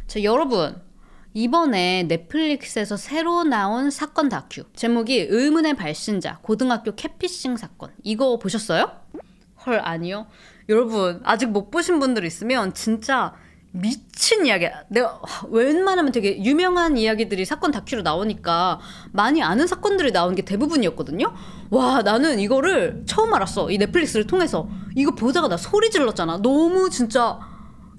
자, 여러분, 이번에 넷플릭스에서 새로 나온 사건 다큐 제목이 의문의 발신자 고등학교 catfishing 사건, 이거 보셨어요? 헐, 아니요. 여러분, 아직 못 보신 분들 있으면 진짜 미친 이야기야. 내가 웬만하면 되게 유명한 이야기들이 사건 다큐로 나오니까 많이 아는 사건들이 나오는 게 대부분이었거든요. 와, 나는 이거를 처음 알았어. 이 넷플릭스를 통해서. 이거 보다가 나 소리 질렀잖아. 너무 진짜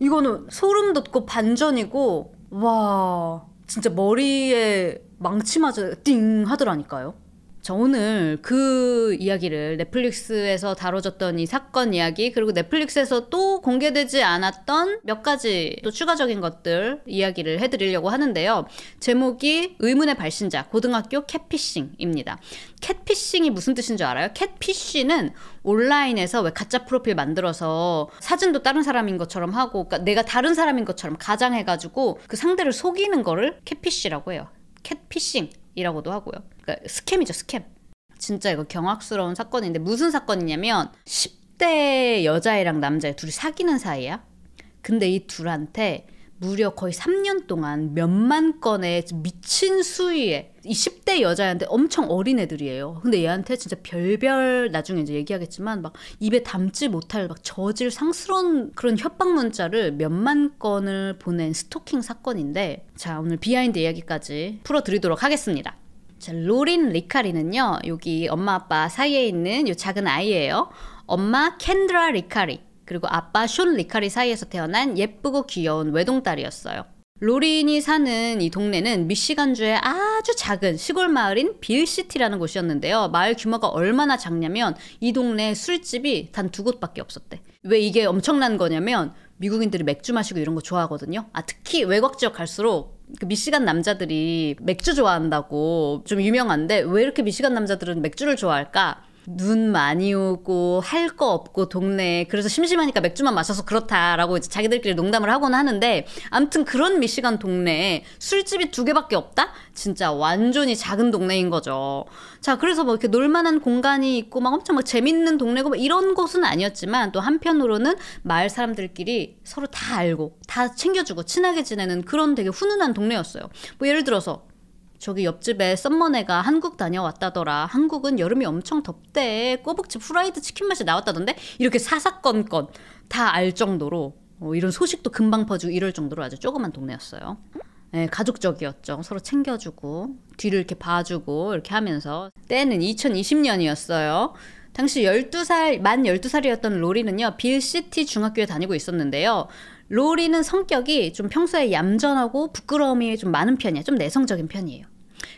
이거는 소름 돋고 반전이고, 와, 진짜 머리에 망치 맞아 띵 하더라니까요. 자, 오늘 그 이야기를, 넷플릭스에서 다뤄졌던 이 사건 이야기, 그리고 넷플릭스에서 또 공개되지 않았던 몇 가지 또 추가적인 것들 이야기를 해드리려고 하는데요. 제목이 의문의 발신자 고등학교 catfishing입니다. catfishing이 무슨 뜻인 줄 알아요? catfish는 온라인에서 왜 가짜 프로필 만들어서 사진도 다른 사람인 것처럼 하고, 그러니까 내가 다른 사람인 것처럼 가장해가지고 그 상대를 속이는 거를 catfish라고 해요. catfishing이라고도 하고요. 그러니까 스캠이죠, 스캠. 진짜 이거 경악스러운 사건인데, 무슨 사건이냐면 10대 여자애랑 남자애 둘이 사귀는 사이야. 근데 이 둘한테 무려 거의 3년 동안 몇만 건의 미친 수위의, 이 10대 여자애한테 엄청 어린 애들이에요. 근데 얘한테 진짜 별별, 나중에 이제 얘기하겠지만 막 입에 담지 못할 막 저질 상스러운 그런 협박 문자를 몇만 건을 보낸 스토킹 사건인데, 자, 오늘 비하인드 이야기까지 풀어드리도록 하겠습니다. 자, 로린 리카리는요, 여기 엄마 아빠 사이에 있는 요 작은 아이예요. 엄마 캔드라 리카리, 그리고 아빠 숀 리카리 사이에서 태어난 예쁘고 귀여운 외동딸이었어요. 로린이 사는 이 동네는 미시간주의 아주 작은 시골 마을인 빌시티라는 곳이었는데요. 마을 규모가 얼마나 작냐면 이 동네에 술집이 단 2곳밖에 없었대. 왜 이게 엄청난 거냐면, 미국인들이 맥주 마시고 이런 거 좋아하거든요. 특히 외곽 지역 갈수록 그 미시간 남자들이 맥주 좋아한다고 좀 유명한데, 왜 이렇게 미시간 남자들은 맥주를 좋아할까? 눈 많이 오고 할 거 없고 동네에, 그래서 심심하니까 맥주만 마셔서 그렇다라고 이제 자기들끼리 농담을 하곤 하는데, 아무튼 그런 미시간 동네에 술집이 2개밖에 없다? 진짜 완전히 작은 동네인 거죠. 자, 그래서 뭐 이렇게 놀만한 공간이 있고 막 엄청 막 재밌는 동네고 막 이런 곳은 아니었지만, 또 한편으로는 마을 사람들끼리 서로 다 알고 다 챙겨주고 친하게 지내는 그런 되게 훈훈한 동네였어요. 뭐 예를 들어서 저기 옆집에 썸머네가 한국 다녀왔다더라. 한국은 여름이 엄청 덥대. 꼬북집 후라이드 치킨 맛이 나왔다던데? 이렇게 사사건건 다 알 정도로, 이런 소식도 금방 퍼지고 이럴 정도로 아주 조그만 동네였어요. 네, 가족적이었죠. 서로 챙겨주고 뒤를 이렇게 봐주고 이렇게 하면서. 때는 2020년이었어요. 당시 만 12살이었던 로리는요, 빌시티 중학교에 다니고 있었는데요. 로리는 성격이 좀 평소에 얌전하고 부끄러움이 좀 많은 편이야. 좀 내성적인 편이에요.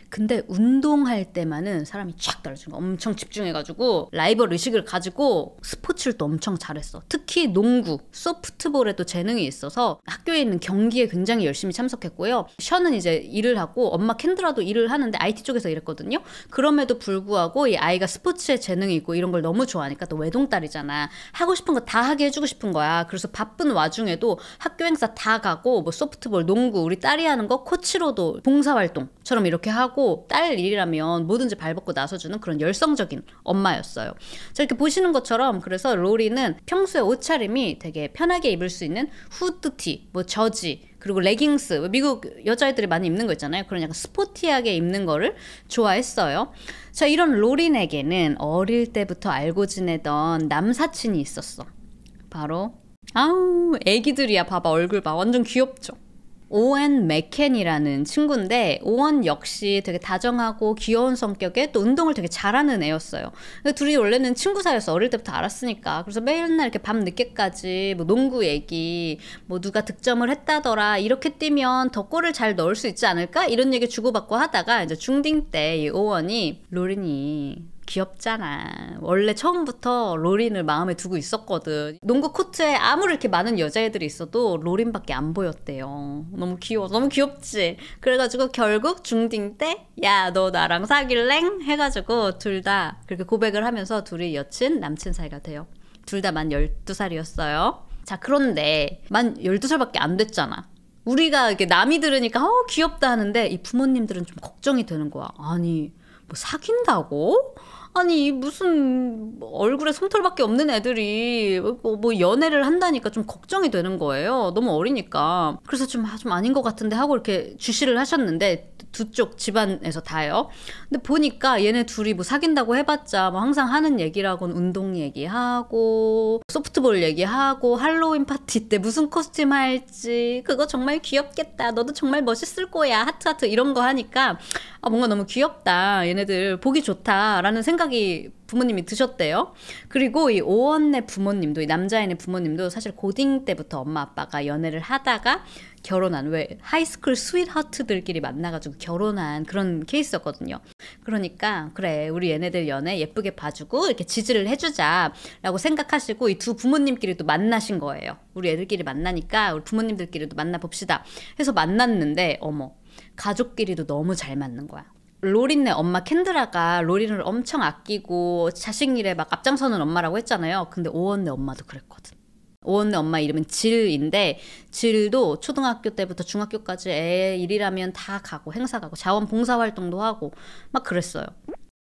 근데 운동할 때만은 사람이 쫙 달라지는 거, 엄청 집중해가지고 라이벌 의식을 가지고 스포츠를 또 엄청 잘했어. 특히 농구, 소프트볼에도 재능이 있어서 학교에 있는 경기에 굉장히 열심히 참석했고요. 션은 이제 일을 하고 엄마 캔드라도 일을 하는데 IT 쪽에서 일했거든요. 그럼에도 불구하고 이 아이가 스포츠에 재능이 있고 이런 걸 너무 좋아하니까, 또 외동딸이잖아. 하고 싶은 거 다 하게 해주고 싶은 거야. 그래서 바쁜 와중에도 학교 행사 다 가고, 뭐 소프트볼, 농구, 우리 딸이 하는 거 코치로도 봉사활동처럼 이렇게 하고, 딸 일이라면 뭐든지 발벗고 나서주는 그런 열성적인 엄마였어요. 자, 이렇게 보시는 것처럼, 그래서 로리는 평소에 옷차림이 되게 편하게 입을 수 있는 후드티, 뭐 저지, 그리고 레깅스, 미국 여자애들이 많이 입는 거 있잖아요. 그런 약간 스포티하게 입는 거를 좋아했어요. 자, 이런 로린에게는 어릴 때부터 알고 지내던 남사친이 있었어. 바로 애기들이야. 봐봐, 얼굴 봐. 완전 귀엽죠. 오웬 맥켄이라는 친구인데, 오원 역시 되게 다정하고 귀여운 성격에 또 운동을 되게 잘하는 애였어요. 근데 둘이 원래는 친구 사이였어. 어릴 때부터 알았으니까. 그래서 맨날 이렇게 밤 늦게까지 뭐 농구 얘기, 뭐 누가 득점을 했다더라, 이렇게 뛰면 더 골을 잘 넣을 수 있지 않을까? 이런 얘기 주고받고 하다가 이제 중딩 때 이 오원이, 로린이 귀엽잖아. 원래 처음부터 로린을 마음에 두고 있었거든. 농구 코트에 아무리 이렇게 많은 여자애들이 있어도 로린밖에 안 보였대요. 너무 귀여워. 너무 귀엽지? 그래가지고 결국 중딩 때, 야, 너 나랑 사귈랭? 해가지고 둘 다 그렇게 고백을 하면서 둘이 여친, 남친 사이가 돼요. 둘 다 만 12살이었어요. 자, 그런데 만 12살밖에 안 됐잖아. 우리가 이렇게 남이 들으니까 귀엽다 하는데, 이 부모님들은 좀 걱정이 되는 거야. 아니, 뭐 사귄다고? 아니 무슨 얼굴에 솜털밖에 없는 애들이 뭐 연애를 한다니까 좀 걱정이 되는 거예요. 너무 어리니까. 그래서 좀 아닌 것 같은데 하고 이렇게 주시를 하셨는데 두 쪽 집안에서 다요. 근데 보니까 얘네 둘이 뭐 사귄다고 해봤자 뭐 항상 하는 얘기라고는 운동 얘기하고 소프트볼 얘기하고 할로윈 파티 때 무슨 코스튬 할지 그거 정말 귀엽겠다. 너도 정말 멋있을 거야. 하트 하트 이런 거 하니까 뭔가 너무 귀엽다. 얘네들 보기 좋다라는 생각이 부모님이 드셨대요. 그리고 이 오원네 부모님도 이 남자애네 부모님도 사실 고딩 때부터 엄마 아빠가 연애를 하다가 결혼한 왜 하이스쿨 스윗하트들끼리 만나가지고 결혼한 그런 케이스였거든요. 그러니까 그래 우리 얘네들 연애 예쁘게 봐주고 이렇게 지지를 해주자라고 생각하시고 이 두 부모님끼리도 만나신 거예요. 우리 애들끼리 만나니까 우리 부모님들끼리도 만나봅시다 해서 만났는데 어머 가족끼리도 너무 잘 맞는 거야. 로린네 엄마 캔드라가 로린을 엄청 아끼고 자식 일에 막 앞장서는 엄마라고 했잖아요. 근데 오원네 엄마도 그랬거든. 오원네 엄마 이름은 질인데 질도 초등학교 때부터 중학교까지 애 일이라면 다 가고 행사 가고 자원봉사활동도 하고 막 그랬어요.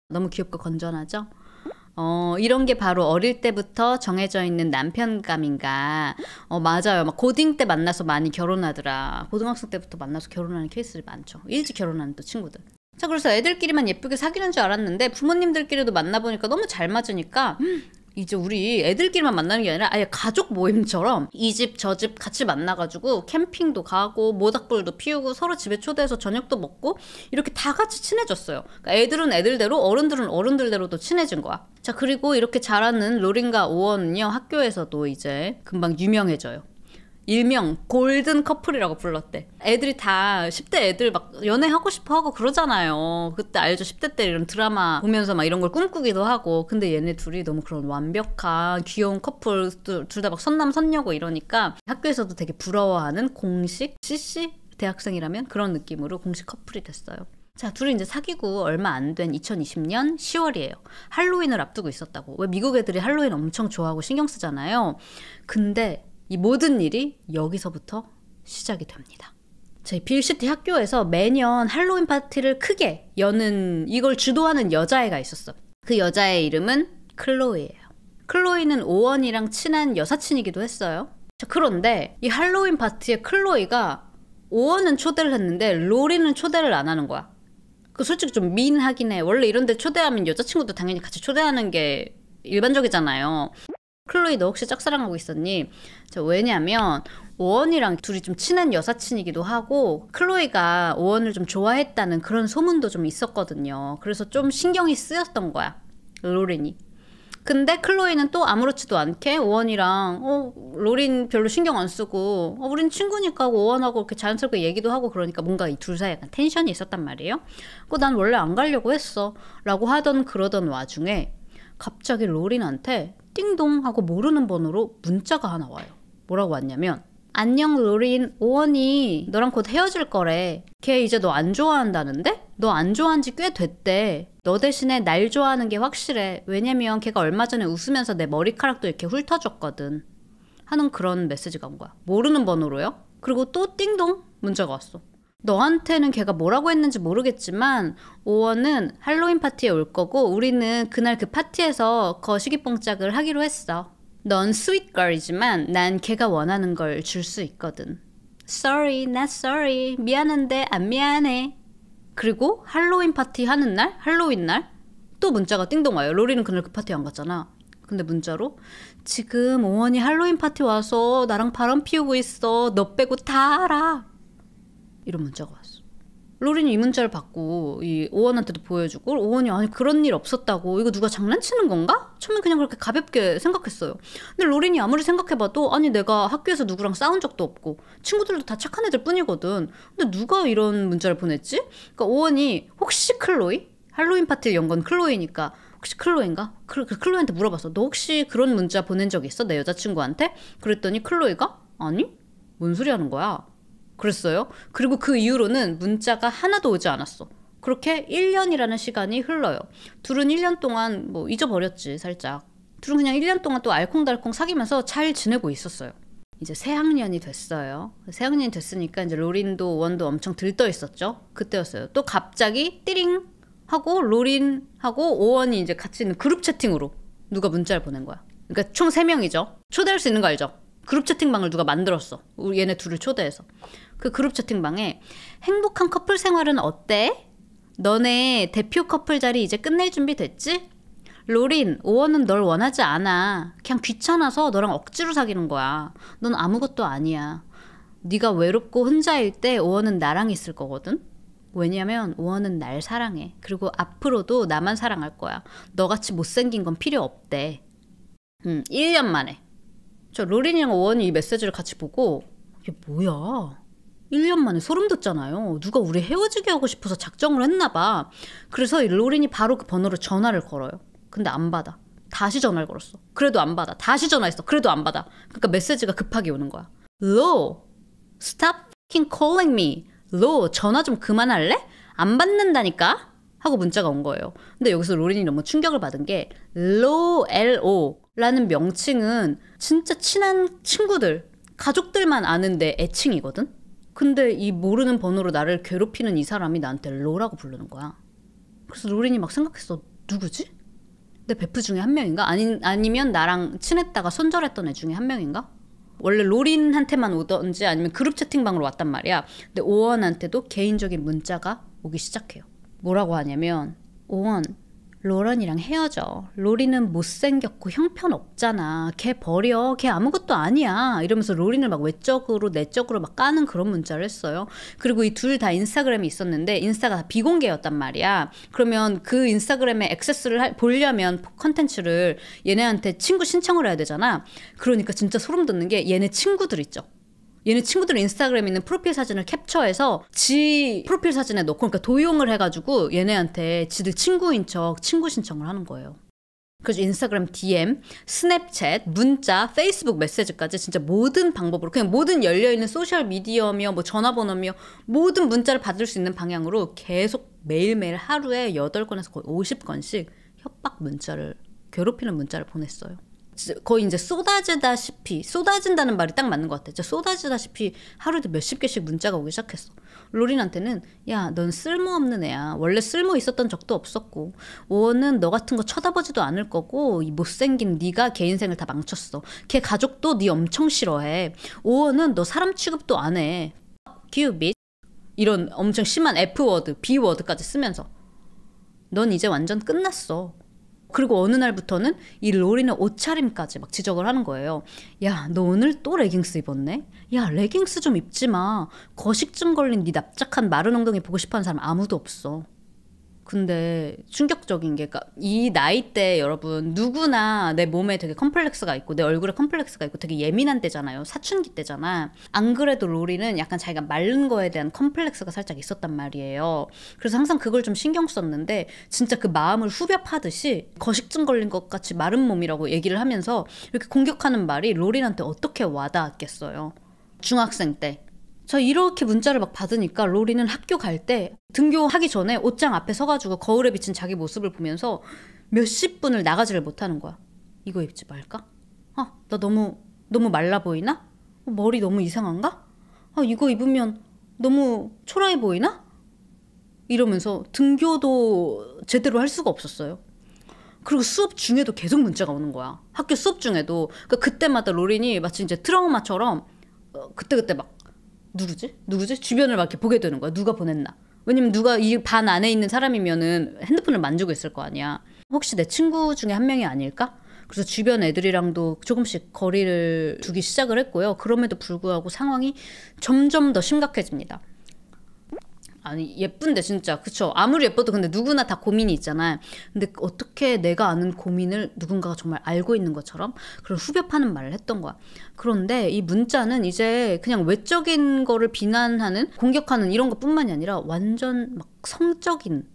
너무 귀엽고 건전하죠? 이런 게 바로 어릴 때부터 정해져 있는 남편감인가. 맞아요. 막 고딩 때 만나서 많이 결혼하더라. 고등학생 때부터 만나서 결혼하는 케이스들이 많죠. 일찍 결혼하는 또 친구들. 자, 그래서 애들끼리만 예쁘게 사귀는 줄 알았는데 부모님들끼리도 만나보니까 너무 잘 맞으니까 이제 우리 애들끼리만 만나는 게 아니라 아예 가족 모임처럼 이 집 저 집 같이 만나가지고 캠핑도 가고 모닥불도 피우고 서로 집에 초대해서 저녁도 먹고 이렇게 다 같이 친해졌어요. 그러니까 애들은 애들대로 어른들은 어른들대로도 친해진 거야. 자, 그리고 이렇게 잘하는 로린과 오원은요 학교에서도 이제 금방 유명해져요. 일명 골든 커플이라고 불렀대. 애들이 다 10대 애들 막 연애하고 싶어 하고 그러잖아요. 그때 알죠? 10대 때 이런 드라마 보면서 막 이런 걸 꿈꾸기도 하고. 근데 얘네 둘이 너무 그런 완벽한 귀여운 커플 둘 다 막 선남 선녀고 이러니까 학교에서도 되게 부러워하는 공식 CC 대학생이라면 그런 느낌으로 공식 커플이 됐어요. 자, 둘이 이제 사귀고 얼마 안 된 2020년 10월이에요. 할로윈을 앞두고 있었다고. 왜 미국 애들이 할로윈 엄청 좋아하고 신경 쓰잖아요. 근데 이 모든 일이 여기서부터 시작이 됩니다. 저희 빌시티 학교에서 매년 할로윈 파티를 크게 여는 이걸 주도하는 여자애가 있었어. 그 여자의 이름은 클로이예요. 클로이는 오원이랑 친한 여사친이기도 했어요. 자, 그런데 이 할로윈 파티에 클로이가 오원은 초대를 했는데 로린은 초대를 안 하는 거야. 그 솔직히 좀 미인하긴 해. 원래 이런 데 초대하면 여자친구도 당연히 같이 초대하는 게 일반적이잖아요. 클로이 너 혹시 짝사랑하고 있었니? 왜냐면 오원이랑 둘이 좀 친한 여사친이기도 하고 클로이가 오원을 좀 좋아했다는 그런 소문도 좀 있었거든요. 그래서 좀 신경이 쓰였던 거야 로린이. 근데 클로이는 또 아무렇지도 않게 오원이랑 로린 별로 신경 안 쓰고 우린 친구니까 오원하고 이렇게 자연스럽게 얘기도 하고 그러니까 뭔가 이 둘 사이에 약간 텐션이 있었단 말이에요. 난 원래 안 가려고 했어 라고 그러던 와중에 갑자기 로린한테 띵동 하고 모르는 번호로 문자가 하나 와요. 뭐라고 왔냐면 안녕 로린, 오원이 너랑 곧 헤어질 거래. 걔 이제 너 안 좋아한다는데? 너 안 좋아한 지 꽤 됐대. 너 대신에 날 좋아하는 게 확실해. 왜냐면 걔가 얼마 전에 웃으면서 내 머리카락도 이렇게 훑어줬거든. 하는 그런 메시지가 온 거야. 모르는 번호로요. 그리고 또 띵동 문자가 왔어. 너한테는 걔가 뭐라고 했는지 모르겠지만 오원은 할로윈 파티에 올 거고 우리는 그날 그 파티에서 거시기뽕짝을 하기로 했어. 넌 스윗걸이지만 난 걔가 원하는 걸 줄 수 있거든. Sorry, not sorry. 미안한데 안 미안해. 그리고 할로윈 파티 하는 날, 할로윈 날 또 문자가 띵동 와요. 로리는 그날 그 파티 안 갔잖아. 근데 문자로 지금 오원이 할로윈 파티 와서 나랑 바람 피우고 있어. 너 빼고 다 알아. 이런 문자가 왔어. 로린이 이 문자를 받고 이 오원한테도 보여주고 오원이 아니 그런 일 없었다고 이거 누가 장난치는 건가? 처음엔 그냥 그렇게 가볍게 생각했어요. 근데 로린이 아무리 생각해봐도 아니 내가 학교에서 누구랑 싸운 적도 없고 친구들도 다 착한 애들 뿐이거든. 근데 누가 이런 문자를 보냈지? 그러니까 오원이 혹시 클로이? 할로윈 파티를 연 건 클로이니까 혹시 클로이인가? 클로이한테 물어봤어. 너 혹시 그런 문자 보낸 적 있어? 내 여자친구한테? 그랬더니 클로이가 아니? 뭔 소리 하는 거야? 그랬어요. 그리고 그 이후로는 문자가 하나도 오지 않았어. 그렇게 1년이라는 시간이 흘러요. 둘은 1년 동안 뭐 잊어버렸지 살짝. 둘은 그냥 1년 동안 또 알콩달콩 사귀면서 잘 지내고 있었어요. 이제 새학년이 됐어요. 새학년이 됐으니까 이제 로린도 원도 엄청 들떠 있었죠. 그때였어요. 또 갑자기 띠링 하고 로린하고 오원이 이제 같이 있는 그룹 채팅으로 누가 문자를 보낸 거야. 그러니까 총 3명이죠. 초대할 수 있는 거 알죠? 그룹 채팅방을 누가 만들었어. 우리 얘네 둘을 초대해서. 그 그룹 채팅방에 행복한 커플 생활은 어때? 너네 대표 커플 자리 이제 끝낼 준비 됐지? 로린, 오원은 널 원하지 않아. 그냥 귀찮아서 너랑 억지로 사귀는 거야. 넌 아무것도 아니야. 네가 외롭고 혼자일 때 오원은 나랑 있을 거거든? 왜냐면 오원은 날 사랑해. 그리고 앞으로도 나만 사랑할 거야. 너같이 못생긴 건 필요 없대. 1년 만에. 저 로린이랑 오원이 이 메시지를 같이 보고 이게 뭐야? 1년 만에 소름 돋잖아요. 누가 우리 헤어지게 하고 싶어서 작정을 했나 봐. 그래서 이 로린이 바로 그 번호로 전화를 걸어요. 근데 안 받아. 다시 전화를 걸었어. 그래도 안 받아. 다시 전화했어. 그래도 안 받아. 그러니까 메시지가 급하게 오는 거야. 로, stop fucking calling me. 로, 전화 좀 그만할래? 안 받는다니까? 하고 문자가 온 거예요. 근데 여기서 로린이 너무 충격을 받은 게 로, LO라는 명칭은 진짜 친한 친구들, 가족들만 아는데 애칭이거든? 근데 이 모르는 번호로 나를 괴롭히는 이 사람이 나한테 로라고 부르는 거야. 그래서 로린이 막 생각했어. 누구지? 내 베프 중에 한 명인가? 아니면 나랑 친했다가 손절했던 애 중에 한 명인가? 원래 로린한테만 오던지 아니면 그룹 채팅방으로 왔단 말이야. 근데 오원한테도 개인적인 문자가 오기 시작해요. 뭐라고 하냐면 오원, 로런이랑 헤어져. 로린은 못생겼고 형편없잖아. 걔 버려. 걔 아무것도 아니야. 이러면서 로린을 막 외적으로 내적으로 막 까는 그런 문자를 했어요. 그리고 이 둘 다 인스타그램이 있었는데 인스타가 다 비공개였단 말이야. 그러면 그 인스타그램에 액세스를 보려면 컨텐츠를 얘네한테 친구 신청을 해야 되잖아. 그러니까 진짜 소름 돋는 게 얘네 친구들 있죠. 얘네 친구들 인스타그램에 있는 프로필 사진을 캡처해서 지 프로필 사진에 넣고 그러니까 도용을 해가지고 얘네한테 지들 친구인 척 친구 신청을 하는 거예요. 그래서 인스타그램 DM, 스냅챗, 문자, 페이스북 메시지까지 진짜 모든 방법으로 그냥 모든 열려있는 소셜미디어며 뭐 전화번호며 모든 문자를 받을 수 있는 방향으로 계속 매일매일 하루에 8건에서 거의 50건씩 협박 문자를 괴롭히는 문자를 보냈어요. 거의 이제 쏟아진다는 말이 딱 맞는 것 같아. 쏟아지다시피 하루에 몇십 개씩 문자가 오기 시작했어. 로린한테는 야, 넌 쓸모없는 애야. 원래 쓸모 있었던 적도 없었고 오원은 너 같은 거 쳐다보지도 않을 거고 이 못생긴 네가 걔 인생을 다 망쳤어. 걔 가족도 네 엄청 싫어해. 오원은 너 사람 취급도 안 해. Fuck you, bitch. 이런 엄청 심한 F워드, B워드까지 쓰면서 넌 이제 완전 끝났어. 그리고 어느 날부터는 이 로린의 옷차림까지 막 지적을 하는 거예요. 야, 너 오늘 또 레깅스 입었네? 야, 레깅스 좀 입지 마. 거식증 걸린 네 납작한 마른 엉덩이 보고 싶어하는 사람 아무도 없어. 근데 충격적인 게 이 나이 때 여러분 누구나 내 몸에 되게 컴플렉스가 있고 내 얼굴에 컴플렉스가 있고 되게 예민한 때잖아요. 사춘기 때잖아. 안 그래도 로리는 약간 자기가 마른 거에 대한 컴플렉스가 살짝 있었단 말이에요. 그래서 항상 그걸 좀 신경 썼는데 진짜 그 마음을 후벼 파듯이 거식증 걸린 것 같이 마른 몸이라고 얘기를 하면서 이렇게 공격하는 말이 로린한테 어떻게 와닿았겠어요. 중학생 때. 저 이렇게 문자를 막 받으니까 로리는 학교 갈 때 등교하기 전에 옷장 앞에 서가지고 거울에 비친 자기 모습을 보면서 몇십 분을 나가지를 못하는 거야. 이거 입지 말까? 아, 나 너무 말라 보이나? 머리 너무 이상한가? 아, 이거 입으면 너무 초라해 보이나? 이러면서 등교도 제대로 할 수가 없었어요. 그리고 수업 중에도 계속 문자가 오는 거야. 학교 수업 중에도. 그러니까 그때마다 로린이 마치 이제 트라우마처럼 그때 막 누구지? 주변을 막 이렇게 보게 되는 거야. 누가 보냈나? 왜냐면 누가 이 반 안에 있는 사람이면은 핸드폰을 만지고 있을 거 아니야. 혹시 내 친구 중에 한 명이 아닐까? 그래서 주변 애들이랑도 조금씩 거리를 두기 시작을 했고요. 그럼에도 불구하고 상황이 점점 더 심각해집니다. 아니 예쁜데 진짜 그쵸? 아무리 예뻐도 근데 누구나 다 고민이 있잖아요. 근데 어떻게 내가 아는 고민을 누군가가 정말 알고 있는 것처럼 그런 후벼 파는 말을 했던 거야. 그런데 이 문자는 이제 그냥 외적인 거를 비난하는 공격하는 이런 것뿐만이 아니라 완전 막 성적인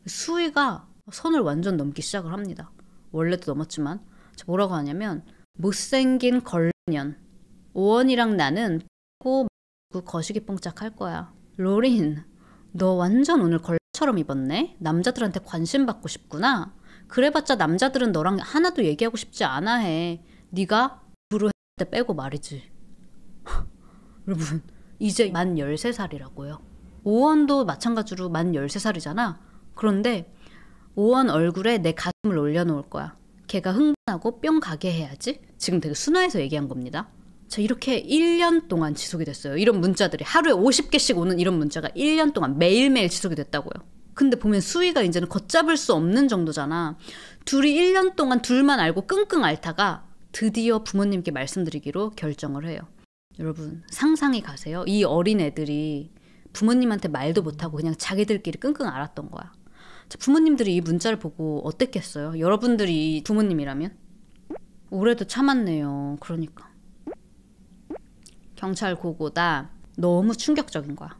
수위가 선을 완전 넘기 시작을 합니다. 원래도 넘었지만 뭐라고 하냐면 못생긴 걸년 오원이랑 나는 고 거시기 뽕짝 할 거야. 로린 너 완전 오늘 걸처럼 입었네? 남자들한테 관심 받고 싶구나? 그래봤자 남자들은 너랑 하나도 얘기하고 싶지 않아 해. 네가 부르 때 빼고 말이지. 여러분 이제 만 13살이라고요. 오원도 마찬가지로 만 13살이잖아. 그런데 오원 얼굴에 내 가슴을 올려놓을 거야. 걔가 흥분하고 뿅 가게 해야지. 지금 되게 순화해서 얘기한 겁니다. 자, 이렇게 1년 동안 지속이 됐어요. 이런 문자들이 하루에 50개씩 오는 이런 문자가 1년 동안 매일매일 지속이 됐다고요. 근데 보면 수위가 이제는 걷잡을 수 없는 정도잖아. 둘이 1년 동안 둘만 알고 끙끙 앓다가 드디어 부모님께 말씀드리기로 결정을 해요. 여러분 상상이 가세요? 이 어린 애들이 부모님한테 말도 못하고 그냥 자기들끼리 끙끙 앓았던 거야. 자, 부모님들이 이 문자를 보고 어땠겠어요? 여러분들이 부모님이라면? 올해도 참았네요. 그러니까 경찰 고고다. 너무 충격적인 거야.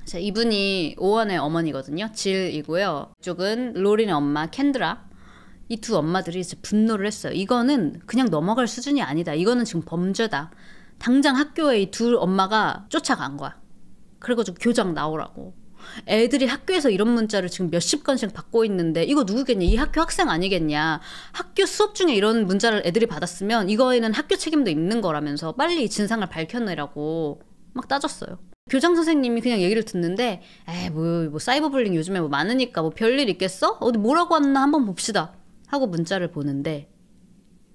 자, 이분이 오원의 어머니거든요. 질이고요. 이쪽은 로린의 엄마 캔드라. 이 두 엄마들이 진짜 분노를 했어요. 이거는 그냥 넘어갈 수준이 아니다. 이거는 지금 범죄다. 당장 학교에 이 두 엄마가 쫓아간 거야. 그래가지고 교장 나오라고. 애들이 학교에서 이런 문자를 지금 몇십 건씩 받고 있는데 이거 누구겠냐? 이 학교 학생 아니겠냐? 학교 수업 중에 이런 문자를 애들이 받았으면 이거에는 학교 책임도 있는 거라면서 빨리 이 진상을 밝혀내라고 막 따졌어요. 교장 선생님이 그냥 얘기를 듣는데 에이 뭐 사이버 불링 요즘에 뭐 많으니까 뭐 별일 있겠어? 어디 뭐라고 왔나 한번 봅시다 하고 문자를 보는데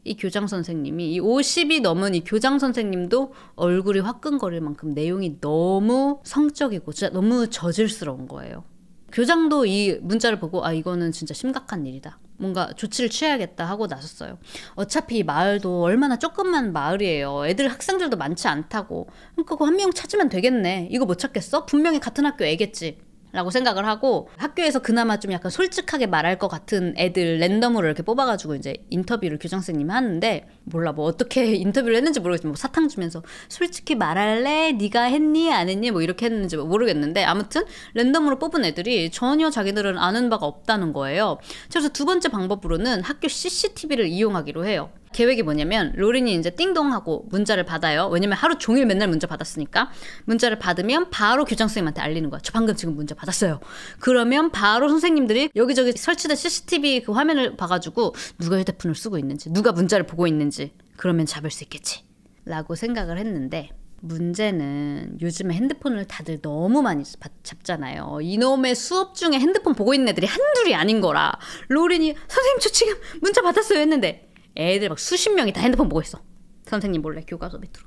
이 교장 선생님이 이 50이 넘은 이 교장 선생님도 얼굴이 화끈거릴 만큼 내용이 너무 성적이고 진짜 너무 저질스러운 거예요. 교장도 이 문자를 보고 아 이거는 진짜 심각한 일이다. 뭔가 조치를 취해야겠다 하고 나섰어요. 어차피 이 마을도 얼마나 조그만 마을이에요. 애들 학생들도 많지 않다고. 그러니까 그 한 명 찾으면 되겠네. 이거 못 찾겠어? 분명히 같은 학교 애겠지. 라고 생각을 하고 학교에서 그나마 좀 약간 솔직하게 말할 것 같은 애들 랜덤으로 이렇게 뽑아가지고 이제 인터뷰를 교장 선생님이 하는데 몰라 뭐 어떻게 인터뷰를 했는지 모르겠지만 뭐 사탕 주면서 솔직히 말할래? 네가 했니? 안 했니? 뭐 이렇게 했는지 모르겠는데 아무튼 랜덤으로 뽑은 애들이 전혀 자기들은 아는 바가 없다는 거예요. 그래서 두 번째 방법으로는 학교 CCTV를 이용하기로 해요. 계획이 뭐냐면 로린이 이제 띵동하고 문자를 받아요. 왜냐면 하루 종일 맨날 문자 받았으니까. 문자를 받으면 바로 교장 선생님한테 알리는 거야. 저 방금 지금 문자 받았어요. 그러면 바로 선생님들이 여기저기 설치된 CCTV 그 화면을 봐가지고 누가 휴대폰을 쓰고 있는지 누가 문자를 보고 있는지 그러면 잡을 수 있겠지 라고 생각을 했는데 문제는 요즘에 핸드폰을 다들 너무 많이 잡잖아요. 이놈의 수업 중에 핸드폰 보고 있는 애들이 한둘이 아닌 거라 로린이 선생님 저 지금 문자 받았어요 했는데 애들 막 수십 명이 다 핸드폰 보고 있어. 선생님 몰래 교과서 밑으로.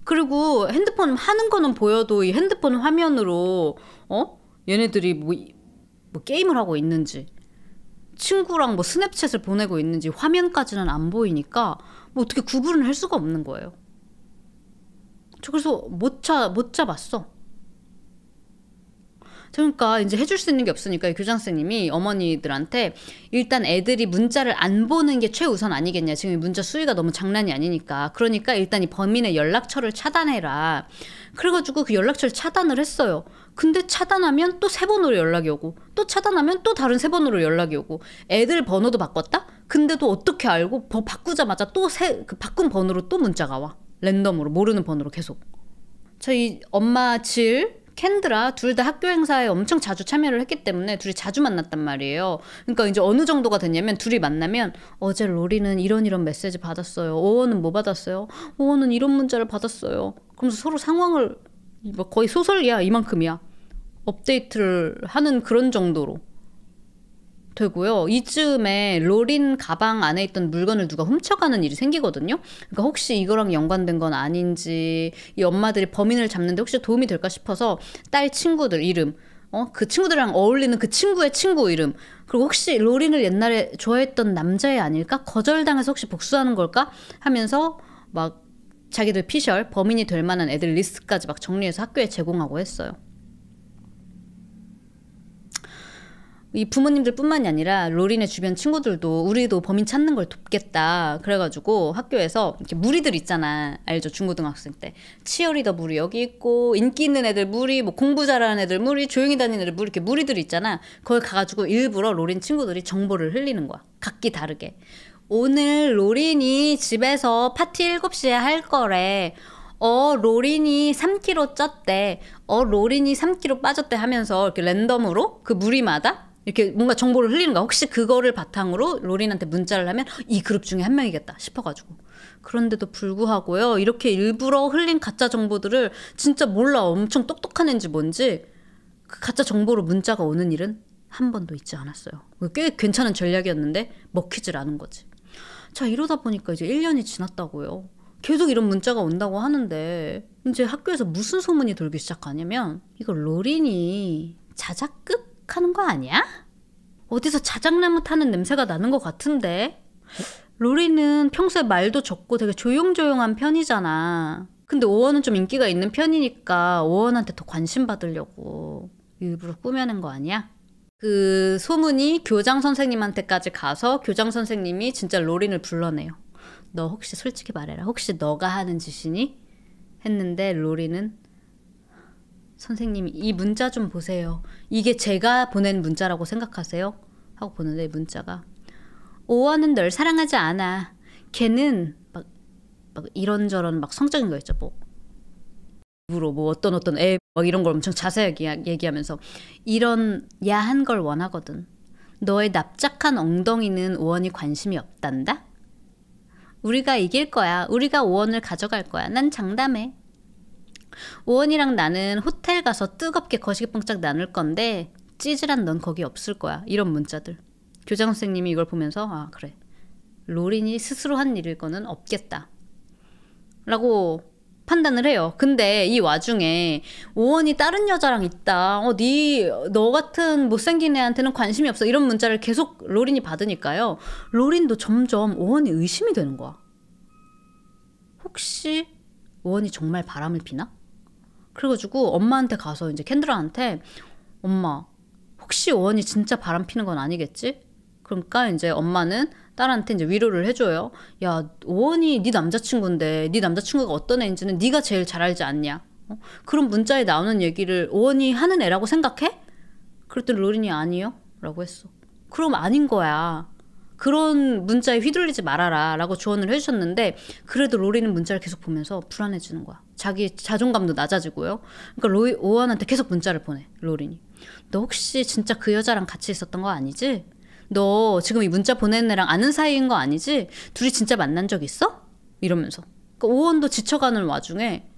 그리고 핸드폰 하는 거는 보여도 이 핸드폰 화면으로 얘네들이 뭐 게임을 하고 있는지 친구랑 뭐 스냅챗을 보내고 있는지 화면까지는 안 보이니까 뭐 어떻게 구분을 할 수가 없는 거예요. 저 그래서 못 잡았어. 그러니까 이제 해줄 수 있는 게 없으니까 이 교장 선생님이 어머니들한테 일단 애들이 문자를 안 보는 게 최우선 아니겠냐. 지금 문자 수위가 너무 장난이 아니니까. 그러니까 일단 이 범인의 연락처를 차단해라. 그래가지고 그 연락처를 차단을 했어요. 근데 차단하면 또 새 번호로 연락이 오고 또 차단하면 또 다른 새 번호로 연락이 오고 애들 번호도 바꿨다? 근데도 어떻게 알고 바꾸자마자 또 그 바꾼 번호로 또 문자가 와. 랜덤으로 모르는 번호로 계속. 저희 엄마 질 캔드라 둘 다 학교 행사에 엄청 자주 참여를 했기 때문에 둘이 자주 만났단 말이에요. 그러니까 이제 어느 정도가 됐냐면 둘이 만나면 어제 로리는 이런 메시지 받았어요. 오원은 뭐 받았어요? 오원은 이런 문자를 받았어요. 그러면서 서로 상황을 뭐 거의 소설이야. 이만큼이야. 업데이트를 하는 그런 정도로 되고요. 이쯤에 로린 가방 안에 있던 물건을 누가 훔쳐가는 일이 생기거든요. 그러니까 혹시 이거랑 연관된 건 아닌지 이 엄마들이 범인을 잡는데 혹시 도움이 될까 싶어서 딸 친구들 이름 그 친구들이랑 어울리는 그 친구의 친구 이름 그리고 혹시 로린을 옛날에 좋아했던 남자애 아닐까? 거절당해서 혹시 복수하는 걸까? 하면서 막 자기들 피셜 범인이 될 만한 애들 리스트까지 막 정리해서 학교에 제공하고 했어요. 이 부모님들 뿐만이 아니라 로린의 주변 친구들도 우리도 범인 찾는 걸 돕겠다 그래가지고 학교에서 이렇게 무리들 있잖아. 알죠? 중고등학생 때 치어리더 무리 여기 있고 인기 있는 애들 무리 뭐 공부 잘하는 애들 무리 조용히 다니는 애들 무리 이렇게 무리들 있잖아. 거기 가가지고 일부러 로린 친구들이 정보를 흘리는 거야. 각기 다르게. 오늘 로린이 집에서 파티 7시에 할 거래. 로린이 3kg 쪘대. 로린이 3kg 빠졌대 하면서 이렇게 랜덤으로 그 무리마다 이렇게 뭔가 정보를 흘리는 거야. 혹시 그거를 바탕으로 로린한테 문자를 하면 이 그룹 중에 한 명이겠다 싶어가지고. 그런데도 불구하고요. 이렇게 일부러 흘린 가짜 정보들을 진짜 몰라. 엄청 똑똑한 애인지 뭔지 그 가짜 정보로 문자가 오는 일은 한 번도 있지 않았어요. 꽤 괜찮은 전략이었는데 먹히질 않은 거지. 자, 이러다 보니까 이제 1년이 지났다고요. 계속 이런 문자가 온다고 하는데 이제 학교에서 무슨 소문이 돌기 시작하냐면 이거 로린이 자작극 하는 거 아니야? 어디서 자작나무 타는 냄새가 나는 것 같은데? 로린은 평소에 말도 적고 되게 조용조용한 편이잖아. 근데 오원은 좀 인기가 있는 편이니까 오원한테 더 관심 받으려고 일부러 꾸며낸 거 아니야? 그 소문이 교장 선생님한테까지 가서 교장 선생님이 진짜 로린을 불러내요. 너 혹시 솔직히 말해라. 혹시 너가 하는 짓이니? 했는데 로린은 선생님이 이 문자 좀 보세요. 이게 제가 보낸 문자라고 생각하세요? 하고 보는데 문자가 오원은 널 사랑하지 않아. 걔는 막 이런저런 막 성적인 거 있죠. 뭐 입으로 뭐 어떤 애 막 이런 걸 엄청 자세하게 얘기하면서 이런 야한 걸 원하거든. 너의 납작한 엉덩이는 오원이 관심이 없단다. 우리가 이길 거야. 우리가 오원을 가져갈 거야. 난 장담해. 오원이랑 나는 호텔 가서 뜨겁게 거시기뻥짝 나눌 건데 찌질한 넌 거기 없을 거야. 이런 문자들. 교장 선생님이 이걸 보면서 아 그래. 로린이 스스로 한 일일 거는 없겠다. 라고 판단을 해요. 근데 이 와중에 오원이 다른 여자랑 있다. 너 같은 못생긴 애한테는 관심이 없어. 이런 문자를 계속 로린이 받으니까요. 로린도 점점 오원이 의심이 되는 거야. 혹시 오원이 정말 바람을 피나? 그래가지고 엄마한테 가서 이제 캔드라한테 엄마 혹시 오원이 진짜 바람 피는 건 아니겠지? 그러니까 이제 엄마는 딸한테 이제 위로를 해줘요. 야, 오원이 네 남자친구인데 네 남자친구가 어떤 애인지는 네가 제일 잘 알지 않냐? 그런 문자에 나오는 얘기를 오원이 하는 애라고 생각해? 그랬더니 로린이 아니요? 라고 했어. 그럼 아닌 거야. 그런 문자에 휘둘리지 말아라 라고 조언을 해주셨는데 그래도 로린은 문자를 계속 보면서 불안해지는 거야. 자기 자존감도 낮아지고요. 그러니까 오원한테 계속 문자를 보내. 로린이. 너 혹시 진짜 그 여자랑 같이 있었던 거 아니지? 너 지금 이 문자 보낸 애랑 아는 사이인 거 아니지? 둘이 진짜 만난 적 있어? 이러면서. 그러니까 오원도 지쳐가는 와중에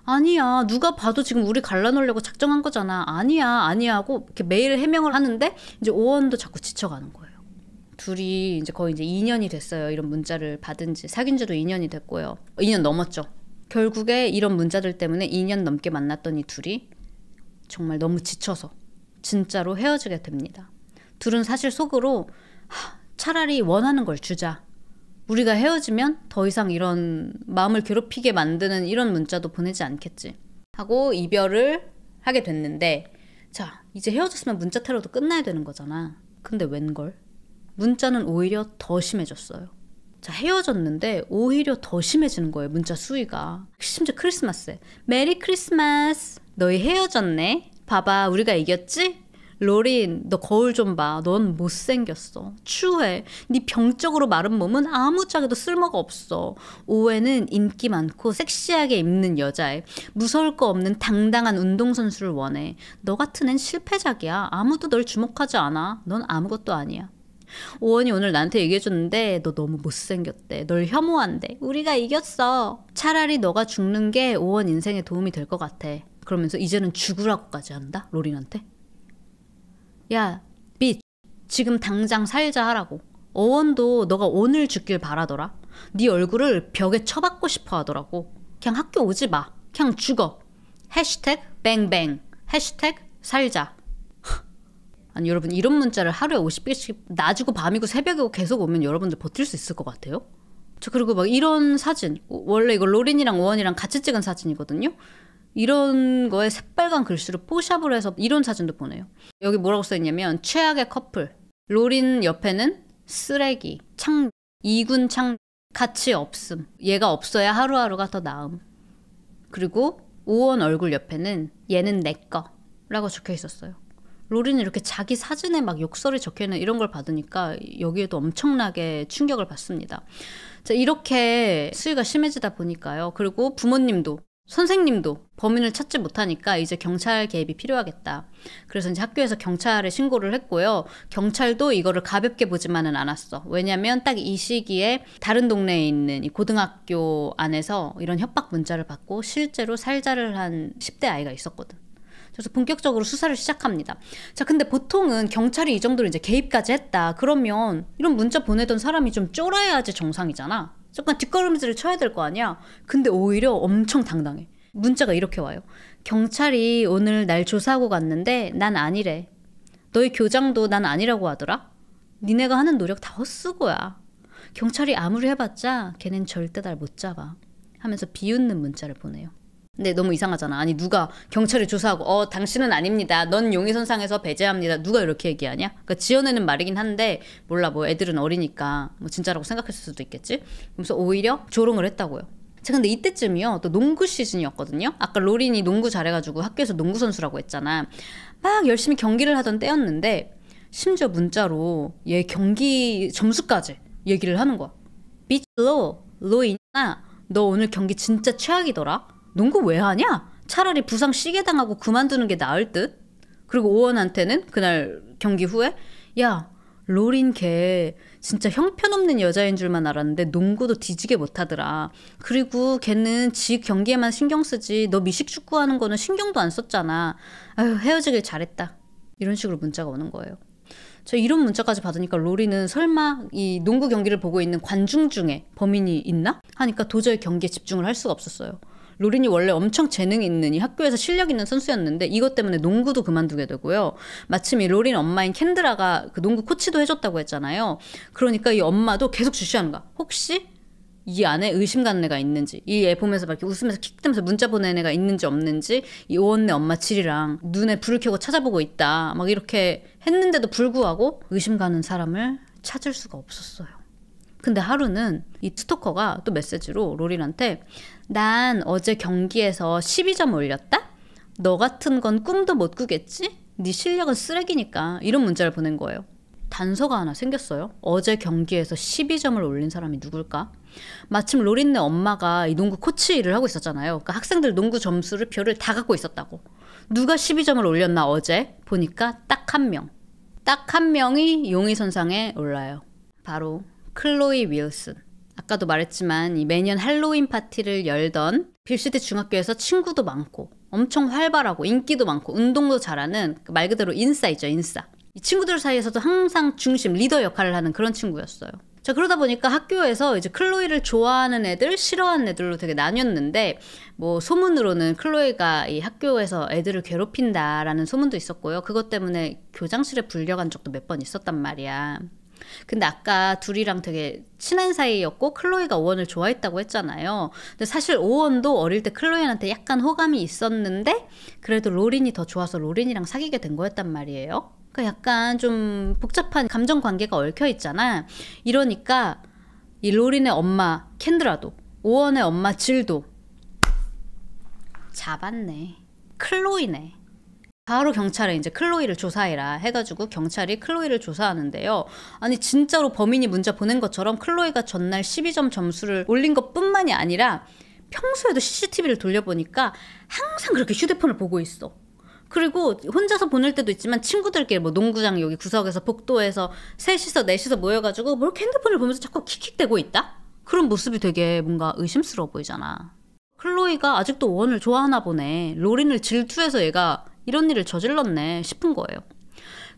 아니야. 누가 봐도 지금 우리 갈라놓으려고 작정한 거잖아. 아니야 하고 이렇게 매일 해명을 하는데 이제 오원도 자꾸 지쳐가는 거예요. 둘이 이제 거의 이제 2년이 됐어요. 이런 문자를 받은 지. 사귄 지도 2년이 됐고요. 2년 넘었죠. 결국에 이런 문자들 때문에 2년 넘게 만났던 이 둘이 정말 너무 지쳐서 진짜로 헤어지게 됩니다. 둘은 사실 속으로 차라리 원하는 걸 주자. 우리가 헤어지면 더 이상 이런 마음을 괴롭히게 만드는 이런 문자도 보내지 않겠지. 하고 이별을 하게 됐는데 자, 이제 헤어졌으면 문자 테러도 끝나야 되는 거잖아. 근데 웬걸? 문자는 오히려 더 심해졌어요. 자, 헤어졌는데 오히려 더 심해지는 거예요. 문자 수위가. 심지어 크리스마스에 메리 크리스마스. 너희 헤어졌네. 봐봐, 우리가 이겼지? 로린, 너 거울 좀 봐. 넌 못생겼어. 추해. 네 병적으로 마른 몸은 아무짝에도 쓸모가 없어. 오해는 인기 많고 섹시하게 입는 여자애. 무서울 거 없는 당당한 운동선수를 원해. 너 같은 앤 실패작이야. 아무도 널 주목하지 않아. 넌 아무것도 아니야. 오원이 오늘 나한테 얘기해줬는데 너 너무 못생겼대. 널 혐오한대. 우리가 이겼어. 차라리 너가 죽는 게 오원 인생에 도움이 될 것 같아. 그러면서 이제는 죽으라고까지 한다? 로린한테? 야, 빛, 지금 당장 살자 하라고. 어원도 너가 오늘 죽길 바라더라. 네 얼굴을 벽에 쳐박고 싶어 하더라고. 그냥 학교 오지 마. 그냥 죽어. 해시태그 뱅뱅. 해시태그 살자. 아니 여러분 이런 문자를 하루에 50개씩 낮이고 밤이고 새벽이고 계속 오면 여러분들 버틸 수 있을 것 같아요? 저 그리고 막 이런 사진, 원래 이거 로린이랑 오원이랑 같이 찍은 사진이거든요? 이런 거에 새빨간 글씨로 포샵을 해서 이런 사진도 보내요. 여기 뭐라고 써있냐면 최악의 커플. 로린 옆에는 쓰레기, 창, 이군 창, 가치 없음. 얘가 없어야 하루하루가 더 나음. 그리고 오원 얼굴 옆에는 얘는 내꺼 라고 적혀 있었어요. 로린이 이렇게 자기 사진에 막 욕설이 적혀있는 이런 걸 받으니까 여기에도 엄청나게 충격을 받습니다. 자, 이렇게 수위가 심해지다 보니까요. 그리고 부모님도 선생님도 범인을 찾지 못하니까 이제 경찰 개입이 필요하겠다. 그래서 이제 학교에서 경찰에 신고를 했고요. 경찰도 이거를 가볍게 보지만은 않았어. 왜냐면 딱 이 시기에 다른 동네에 있는 이 고등학교 안에서 이런 협박 문자를 받고 실제로 살자를 한 10대 아이가 있었거든. 그래서 본격적으로 수사를 시작합니다. 자, 근데 보통은 경찰이 이 정도로 이제 개입까지 했다. 그러면 이런 문자 보내던 사람이 좀 쫄아야지 정상이잖아. 잠깐 뒷걸음질을 쳐야 될 거 아니야. 근데 오히려 엄청 당당해. 문자가 이렇게 와요. 경찰이 오늘 날 조사하고 갔는데 난 아니래. 너희 교장도 난 아니라고 하더라. 니네가 하는 노력 다 헛수고야. 경찰이 아무리 해봤자 걔넨 절대 날 못 잡아. 하면서 비웃는 문자를 보내요. 근데 너무 이상하잖아. 아니 누가 경찰이 조사하고 당신은 아닙니다. 넌 용의선상에서 배제합니다. 누가 이렇게 얘기하냐? 그러니까 지어내는 말이긴 한데 몰라 뭐 애들은 어리니까 뭐 진짜라고 생각했을 수도 있겠지. 그래서 오히려 조롱을 했다고요. 자, 근데 이때쯤이요 또 농구 시즌이었거든요. 아까 로린이 농구 잘해가지고 학교에서 농구 선수라고 했잖아. 막 열심히 경기를 하던 때였는데 심지어 문자로 얘 경기 점수까지 얘기를 하는 거야. 비치로 로인아 너 오늘 경기 진짜 최악이더라. 농구 왜 하냐? 차라리 부상 시게 당하고 그만두는 게 나을 듯? 그리고 오원한테는 그날 경기 후에 야 로린 걔 진짜 형편없는 여자인 줄만 알았는데 농구도 뒤지게 못하더라. 그리고 걔는 지 경기에만 신경 쓰지 너 미식축구 하는 거는 신경도 안 썼잖아. 아유 헤어지길 잘했다. 이런 식으로 문자가 오는 거예요. 저 이런 문자까지 받으니까 로리는 설마 이 농구 경기를 보고 있는 관중 중에 범인이 있나? 하니까 도저히 경기에 집중을 할 수가 없었어요. 로린이 원래 엄청 재능이 있는 이 학교에서 실력 있는 선수였는데 이것 때문에 농구도 그만두게 되고요. 마침 이 로린 엄마인 캔드라가 그 농구 코치도 해줬다고 했잖아요. 그러니까 이 엄마도 계속 주시하는 거야. 혹시 이 안에 의심 가는 애가 있는지, 이 애 보면서 막 이렇게 웃으면서 킥대면서 문자 보내는 애가 있는지 없는지, 이 오원네 엄마 질이랑 눈에 불을 켜고 찾아보고 있다. 막 이렇게 했는데도 불구하고 의심 가는 사람을 찾을 수가 없었어요. 근데 하루는 이 스토커가 또 메시지로 로린한테 난 어제 경기에서 12점 올렸다? 너 같은 건 꿈도 못 꾸겠지? 네 실력은 쓰레기니까. 이런 문자를 보낸 거예요. 단서가 하나 생겼어요. 어제 경기에서 12점을 올린 사람이 누굴까? 마침 로린네 엄마가 이 농구 코치 일을 하고 있었잖아요. 그러니까 학생들 농구 점수를 별을 다 갖고 있었다고. 누가 12점을 올렸나 어제? 보니까 딱 한 명. 딱 한 명이 용의선상에 올라요. 바로 클로이 윌슨. 아까도 말했지만 이 매년 할로윈 파티를 열던 빌시티 중학교에서 친구도 많고 엄청 활발하고 인기도 많고 운동도 잘하는 말 그대로 인싸이죠, 인싸. 이 친구들 사이에서도 항상 중심, 리더 역할을 하는 그런 친구였어요. 자, 그러다 보니까 학교에서 이제 클로이를 좋아하는 애들, 싫어하는 애들로 되게 나뉘었는데 뭐 소문으로는 클로이가 이 학교에서 애들을 괴롭힌다라는 소문도 있었고요. 그것 때문에 교장실에 불려간 적도 몇 번 있었단 말이야. 근데 아까 둘이랑 되게 친한 사이였고 클로이가 오원을 좋아했다고 했잖아요. 근데 사실 오원도 어릴 때 클로이한테 약간 호감이 있었는데 그래도 로린이 더 좋아서 로린이랑 사귀게 된 거였단 말이에요. 그러니까 약간 좀 복잡한 감정 관계가 얽혀 있잖아. 이러니까 이 로린의 엄마 캔드라도 오원의 엄마 질도 잡았네. 클로이네. 바로 경찰에 이제 클로이를 조사해라 해가지고 경찰이 클로이를 조사하는데요. 아니 진짜로 범인이 문자 보낸 것처럼 클로이가 전날 12점 점수를 올린 것뿐만이 아니라 평소에도 CCTV를 돌려보니까 항상 그렇게 휴대폰을 보고 있어. 그리고 혼자서 보낼 때도 있지만 친구들끼리 뭐 농구장 여기 구석에서 복도에서 셋이서 넷이서 모여가지고 뭐 이렇게 핸드폰을 보면서 자꾸 킥킥대고 있다? 그런 모습이 되게 뭔가 의심스러워 보이잖아. 클로이가 아직도 오원을 좋아하나 보네. 로린을 질투해서 얘가 이런 일을 저질렀네 싶은 거예요.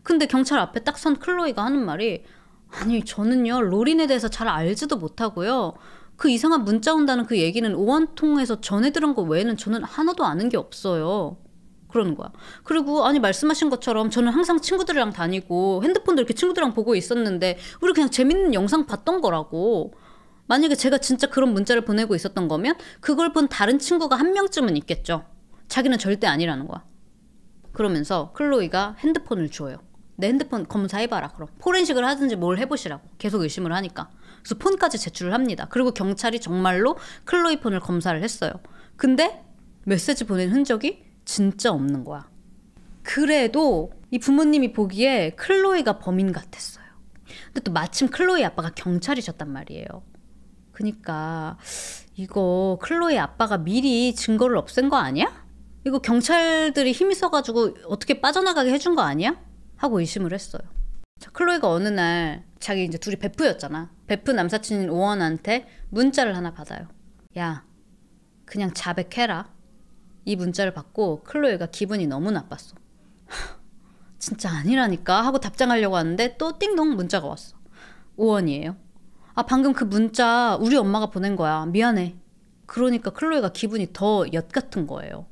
근데 경찰 앞에 딱 선 클로이가 하는 말이 아니 저는요 로린에 대해서 잘 알지도 못하고요. 그 이상한 문자 온다는 그 얘기는 오원 통해서 전해 들은 거 외에는 저는 하나도 아는 게 없어요. 그러는 거야. 그리고 아니 말씀하신 것처럼 저는 항상 친구들이랑 다니고 핸드폰도 이렇게 친구들이랑 보고 있었는데 우리 그냥 재밌는 영상 봤던 거라고. 만약에 제가 진짜 그런 문자를 보내고 있었던 거면 그걸 본 다른 친구가 한 명쯤은 있겠죠. 자기는 절대 아니라는 거야. 그러면서 클로이가 핸드폰을 줘요. 내 핸드폰 검사해봐라. 그럼 포렌식을 하든지 뭘 해보시라고. 계속 의심을 하니까. 그래서 폰까지 제출을 합니다. 그리고 경찰이 정말로 클로이 폰을 검사를 했어요. 근데 메시지 보낸 흔적이 진짜 없는 거야. 그래도 이 부모님이 보기에 클로이가 범인 같았어요. 근데 또 마침 클로이 아빠가 경찰이셨단 말이에요. 그러니까 이거 클로이 아빠가 미리 증거를 없앤 거 아니야? 이거 경찰들이 힘이 써가지고 어떻게 빠져나가게 해준 거 아니야? 하고 의심을 했어요. 자, 클로이가 어느 날 자기 이제 둘이 베프였잖아. 베프 남사친인 오원한테 문자를 하나 받아요. 야, 그냥 자백해라. 이 문자를 받고 클로에가 기분이 너무 나빴어. 진짜 아니라니까 하고 답장하려고 하는데 또 띵동 문자가 왔어. 오원이에요. 아, 방금 그 문자 우리 엄마가 보낸 거야. 미안해. 그러니까 클로에가 기분이 더 엿 같은 거예요.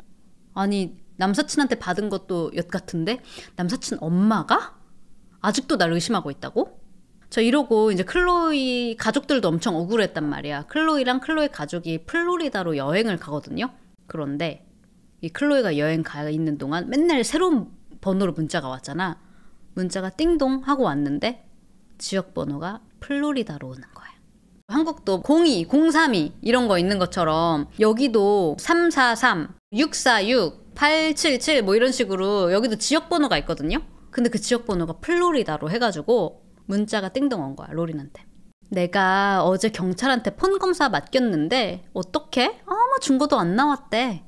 아니, 남사친한테 받은 것도 엿 같은데 남사친 엄마가 아직도 날 의심하고 있다고? 저 이러고 이제 클로이 가족들도 엄청 억울했단 말이야. 클로이랑 클로이 가족이 플로리다로 여행을 가거든요. 그런데 이 클로이가 여행 가 있는 동안 맨날 새로운 번호로 문자가 왔잖아. 문자가 띵동 하고 왔는데 지역 번호가 플로리다로 오는 거야. 한국도 02, 032 이런 거 있는 것처럼 여기도 343, 646, 877 뭐 이런 식으로 여기도 지역 번호가 있거든요. 근데 그 지역 번호가 플로리다로 해가지고 문자가 띵동 온 거야, 로린한테. 내가 어제 경찰한테 폰 검사 맡겼는데 어떡해? 아무 증거도 안 나왔대.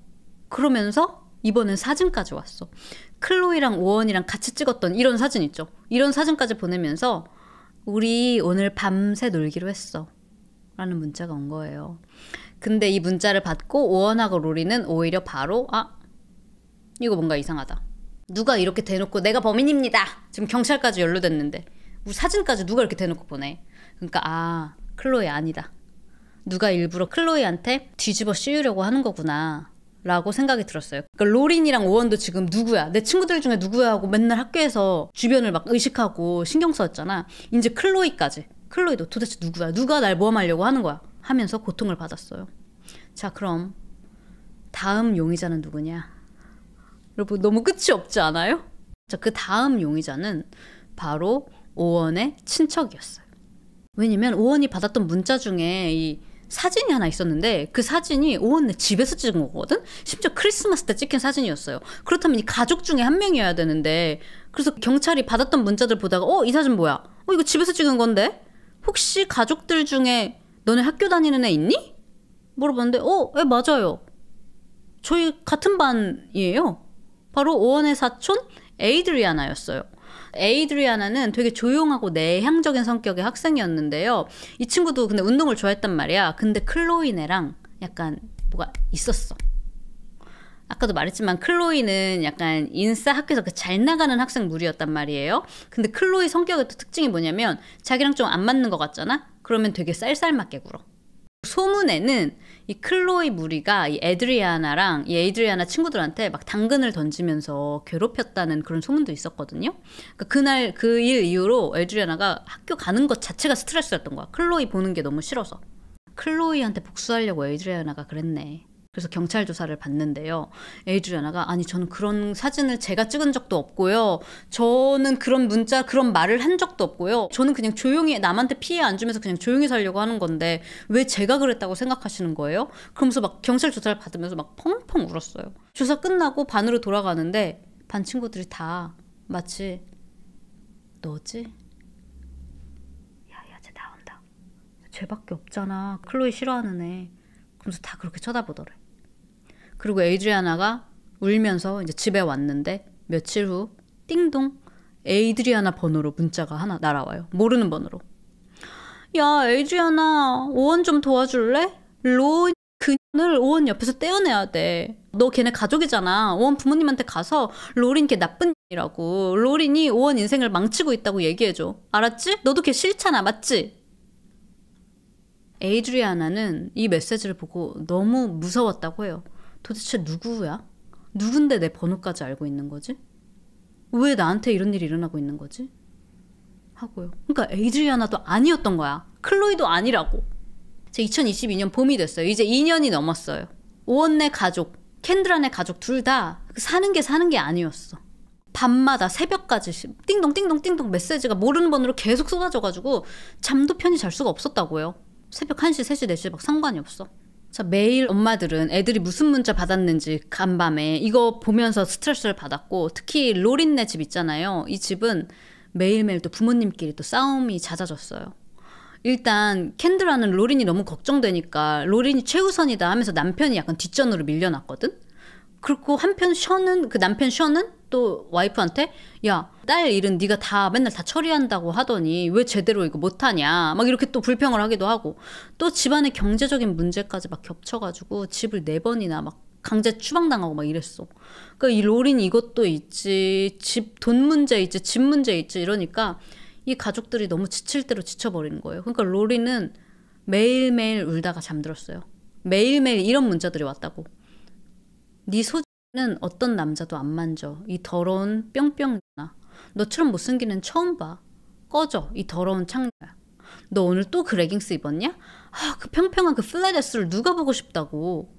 그러면서 이번엔 사진까지 왔어. 클로이랑 오원이랑 같이 찍었던 이런 사진 있죠. 이런 사진까지 보내면서 우리 오늘 밤새 놀기로 했어 라는 문자가 온 거예요. 근데 이 문자를 받고 오원하고 로리는 오히려 바로 이거 뭔가 이상하다. 누가 이렇게 대놓고 내가 범인입니다. 지금 경찰까지 연루됐는데 우리 사진까지 누가 이렇게 대놓고 보내. 그러니까 클로이 아니다. 누가 일부러 클로이한테 뒤집어 씌우려고 하는 거구나 라고 생각이 들었어요. 그러니까 로린이랑 오원도 지금 누구야? 내 친구들 중에 누구야? 하고 맨날 학교에서 주변을 막 의식하고 신경 썼잖아. 이제 클로이까지. 클로이도 도대체 누구야? 누가 날 모함하려고 하는 거야? 하면서 고통을 받았어요. 자, 그럼 다음 용의자는 누구냐? 여러분 너무 끝이 없지 않아요? 자, 그 다음 용의자는 바로 오원의 친척이었어요. 왜냐면 오원이 받았던 문자 중에 이 사진이 하나 있었는데 그 사진이 오원네 집에서 찍은 거거든? 심지어 크리스마스 때 찍힌 사진이었어요. 그렇다면 이 가족 중에 한 명이어야 되는데 그래서 경찰이 받았던 문자들 보다가 이 사진 뭐야? 이거 집에서 찍은 건데? 혹시 가족들 중에 너네 학교 다니는 애 있니? 물어봤는데 예, 맞아요. 저희 같은 반이에요. 바로 오원의 사촌 에이드리아나였어요. 에이드리아나는 되게 조용하고 내향적인 성격의 학생이었는데요. 이 친구도 근데 운동을 좋아했단 말이야. 근데 클로이네랑 약간 뭐가 있었어. 아까도 말했지만 클로이는 약간 인싸 학교에서 잘 나가는 학생 무리였단 말이에요. 근데 클로이 성격의 또 특징이 뭐냐면 자기랑 좀 안 맞는 것 같잖아? 그러면 되게 쌀쌀맞게 굴어. 소문에는 이 클로이 무리가 이 에드리아나랑 이 에이드리아나 친구들한테 막 당근을 던지면서 괴롭혔다는 그런 소문도 있었거든요. 그러니까 그날 그 일 이후로 에드리아나가 학교 가는 것 자체가 스트레스였던 거야. 클로이 보는 게 너무 싫어서. 클로이한테 복수하려고 에이드리아나가 그랬네. 그래서 경찰 조사를 받는데요. 에이드리아나가 아니 저는 그런 사진을 제가 찍은 적도 없고요. 저는 그런 문자 그런 말을 한 적도 없고요. 저는 그냥 조용히 남한테 피해 안 주면서 그냥 조용히 살려고 하는 건데 왜 제가 그랬다고 생각하시는 거예요? 그러면서 막 경찰 조사를 받으면서 막 펑펑 울었어요. 조사 끝나고 반으로 돌아가는데 반 친구들이 다 마치 너지? 야야 쟤 나온다. 쟤밖에 없잖아. 클로이 싫어하는 애. 그래서 다 그렇게 쳐다보더래. 그리고 에이드리아나가 울면서 이제 집에 왔는데 며칠 후 띵동 에이드리아나 번호로 문자가 하나 날아와요. 모르는 번호로. 야 에이드리아나 오원 좀 도와줄래? 로운 그녀를 오원 옆에서 떼어내야 돼. 너 걔네 가족이잖아. 오원 부모님한테 가서 로린 걔 나쁜 이라고 로린이 오원 인생을 망치고 있다고 얘기해줘. 알았지? 너도 걔 싫잖아. 맞지? 에이드리아나는 이 메시지를 보고 너무 무서웠다고 해요. 도대체 누구야? 누군데 내 번호까지 알고 있는 거지? 왜 나한테 이런 일이 일어나고 있는 거지? 하고요. 그러니까 에이드리아나도 아니었던 거야. 클로이도 아니라고. 제 2022년 봄이 됐어요. 이제 2년이 넘었어요. 오원네 가족, 캔드라네 가족 둘 다 사는 게 아니었어. 밤마다 새벽까지 띵동 띵동 띵동 메시지가 모르는 번호로 계속 쏟아져가지고 잠도 편히 잘 수가 없었다고요. 새벽 1시, 3시, 4시 막 상관이 없어. 자, 매일 엄마들은 애들이 무슨 문자 받았는지 간밤에 이거 보면서 스트레스를 받았고 특히 로린네 집 있잖아요. 이 집은 매일매일 또 부모님끼리 또 싸움이 낮아졌어요. 일단 캔드라는 로린이 너무 걱정되니까 로린이 최우선이다 하면서 남편이 약간 뒷전으로 밀려났거든. 그리고 한편 셔는 그 남편 셔는 또 와이프한테 야, 딸 일은 네가 다 맨날 다 처리한다고 하더니 왜 제대로 이거 못하냐 막 이렇게 또 불평을 하기도 하고 또 집안의 경제적인 문제까지 막 겹쳐가지고 집을 4번이나 막 강제 추방당하고 막 이랬어. 그러니까 이 로린 이것도 있지, 돈 문제 있지, 집 문제 있지 이러니까 이 가족들이 너무 지칠 대로 지쳐버리는 거예요. 그러니까 로린은 매일매일 울다가 잠들었어요. 매일매일 이런 문자들이 왔다고. 네 소지는 어떤 남자도 안 만져. 이 더러운 뿅뿅이나. 너처럼 못생기는 처음 봐. 꺼져. 이 더러운 창녀야. 너 오늘 또 그 레깅스 입었냐? 그 평평한 그 플랫에스를 누가 보고 싶다고.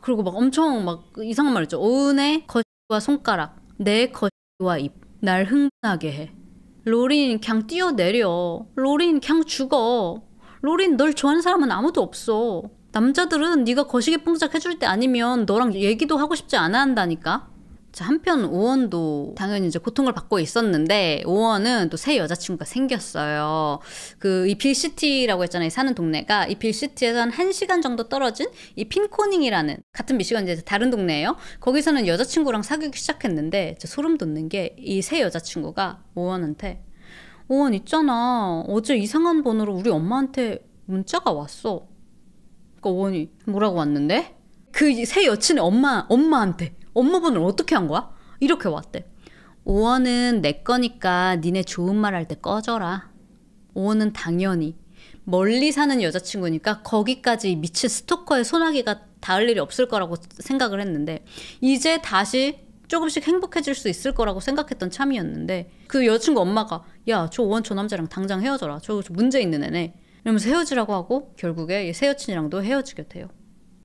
그리고 막 엄청 막 이상한 말 있죠. 오은의 거시와 손가락, 내 거시와 입, 날 흥분하게 해. 로린 그냥 뛰어내려. 로린 그냥 죽어. 로린 널 좋아하는 사람은 아무도 없어. 남자들은 네가 거시기 뽕짝 해줄 때 아니면 너랑 얘기도 하고 싶지 않아 한다니까. 자, 한편 오원도 당연히 이제 고통을 받고 있었는데 오원은 또 새 여자친구가 생겼어요. 이 빌시티라고 했잖아요. 사는 동네가 이 빌시티에서 한 1시간 정도 떨어진 이 핀코닝이라는 같은 미시건인데 다른 동네예요. 거기서는 여자친구랑 사귀기 시작했는데 소름 돋는 게 이 새 여자친구가 오원한테 오원 있잖아. 어제 이상한 번호로 우리 엄마한테 문자가 왔어. 그러니까 오원이 뭐라고 왔는데? 그 새 여친의 엄마한테 엄마 번호를 어떻게 한 거야? 이렇게 왔대. 오원은 내 거니까 니네 좋은 말 할 때 꺼져라. 오원은 당연히 멀리 사는 여자친구니까 거기까지 미친 스토커의 소나기가 닿을 일이 없을 거라고 생각을 했는데 이제 다시 조금씩 행복해질 수 있을 거라고 생각했던 참이었는데 그 여자친구 엄마가 야, 저 오원 저 남자랑 당장 헤어져라. 저 문제 있는 애네. 이러면서 헤어지라고 하고 결국에 새 여친이랑도 헤어지게 돼요.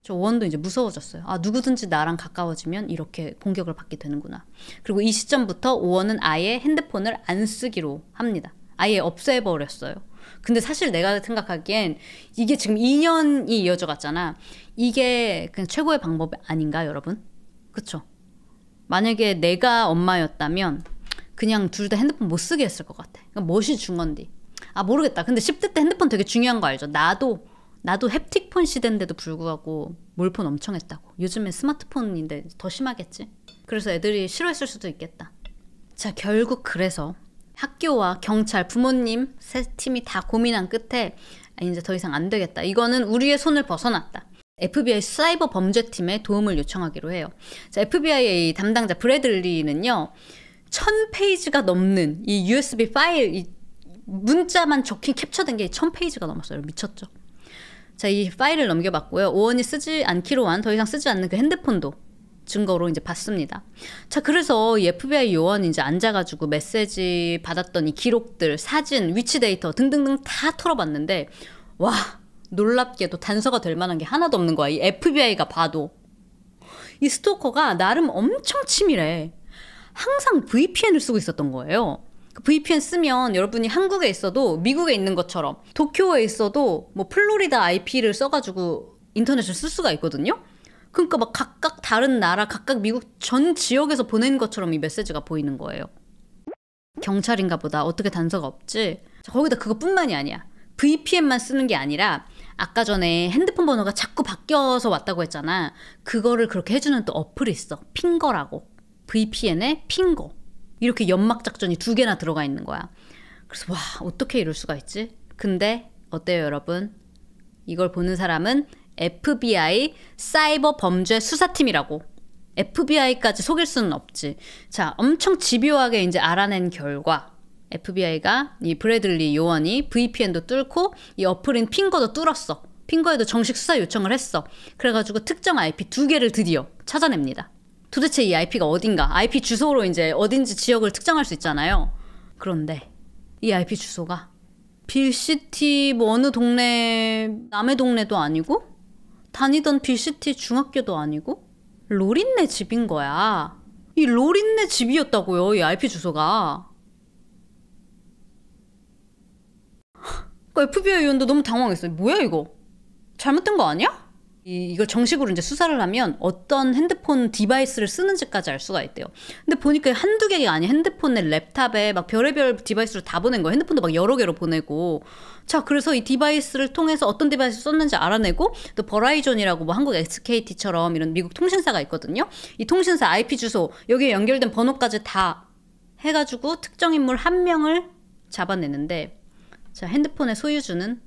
저 오원도 이제 무서워졌어요. 누구든지 나랑 가까워지면 이렇게 공격을 받게 되는구나. 그리고 이 시점부터 오원은 아예 핸드폰을 안 쓰기로 합니다. 아예 없애버렸어요. 근데 사실 내가 생각하기엔 이게 지금 2년이 이어져 갔잖아. 이게 그냥 최고의 방법이 아닌가 여러분? 그쵸? 만약에 내가 엄마였다면 그냥 둘 다 핸드폰 못 쓰게 했을 것 같아. 그러니까 멋이 중건디. 모르겠다. 근데 10대 때 핸드폰 되게 중요한 거 알죠? 나도 햅틱폰 시대인데도 불구하고 몰폰 엄청 했다고. 요즘엔 스마트폰인데 더 심하겠지? 그래서 애들이 싫어했을 수도 있겠다. 자, 결국 그래서 학교와 경찰, 부모님 세 팀이 다 고민한 끝에 이제 더 이상 안 되겠다. 이거는 우리의 손을 벗어났다. FBI 사이버 범죄팀에 도움을 요청하기로 해요. 자, FBI의 담당자 브래들리는요. 1000페이지가 넘는 이 USB 파일, 이 문자만 적힌 캡처된 게 1000페이지가 넘었어요. 미쳤죠? 자, 이 파일을 넘겨봤고요. 오원이 쓰지 않기로 한 더 이상 쓰지 않는 그 핸드폰도 증거로 이제 봤습니다. 자, 그래서 이 FBI 요원이 이제 앉아가지고 메시지 받았던 이 기록들, 사진, 위치 데이터 등등등 다 털어봤는데 와, 놀랍게도 단서가 될 만한 게 하나도 없는 거야. 이 FBI가 봐도. 이 스토커가 나름 엄청 치밀해. 항상 VPN을 쓰고 있었던 거예요. VPN 쓰면 여러분이 한국에 있어도 미국에 있는 것처럼 도쿄에 있어도 뭐 플로리다 IP를 써가지고 인터넷을 쓸 수가 있거든요. 그러니까 막 각각 다른 나라, 각각 미국 전 지역에서 보낸 것처럼 이 메시지가 보이는 거예요. 경찰인가 보다. 어떻게 단서가 없지? 자, 거기다 그것뿐만이 아니야. VPN만 쓰는 게 아니라 아까 전에 핸드폰 번호가 자꾸 바뀌어서 왔다고 했잖아. 그거를 그렇게 해주는 또 어플이 있어. 핑거라고. VPN에 핑거. 이렇게 연막 작전이 2개나 들어가 있는 거야. 그래서 와, 어떻게 이럴 수가 있지? 근데 어때요 여러분? 이걸 보는 사람은 FBI 사이버 범죄 수사팀이라고. FBI까지 속일 수는 없지. 자, 엄청 집요하게 이제 알아낸 결과 FBI가 이 브래들리 요원이 VPN도 뚫고 이 어플인 핑거도 뚫었어. 핑거에도 정식 수사 요청을 했어. 그래가지고 특정 IP 2개를 드디어 찾아냅니다. 도대체 이 IP가 어딘가? IP 주소로 이제 어딘지 지역을 특정할 수 있잖아요. 그런데 이 IP 주소가 빌시티 뭐 어느 동네, 남의 동네도 아니고 다니던 빌시티 중학교도 아니고 로린네 집인 거야. 이 로린네 집이었다고요. 이 IP 주소가. 그 FBI 요원도 너무 당황했어요. 뭐야 이거? 잘못된 거 아니야? 이걸 정식으로 이제 수사를 하면 어떤 핸드폰 디바이스를 쓰는지까지 알 수가 있대요. 근데 보니까 한두 개가 아니야. 핸드폰에 랩탑에 막 별의별 디바이스를 다 보낸 거야. 핸드폰도 막 여러 개로 보내고. 자, 그래서 이 디바이스를 통해서 어떤 디바이스 썼는지 알아내고 또 버라이존이라고 뭐 한국 SKT처럼 이런 미국 통신사가 있거든요. 이 통신사 IP 주소, 여기에 연결된 번호까지 다 해가지고 특정 인물 1명을 잡아내는데 자, 핸드폰의 소유주는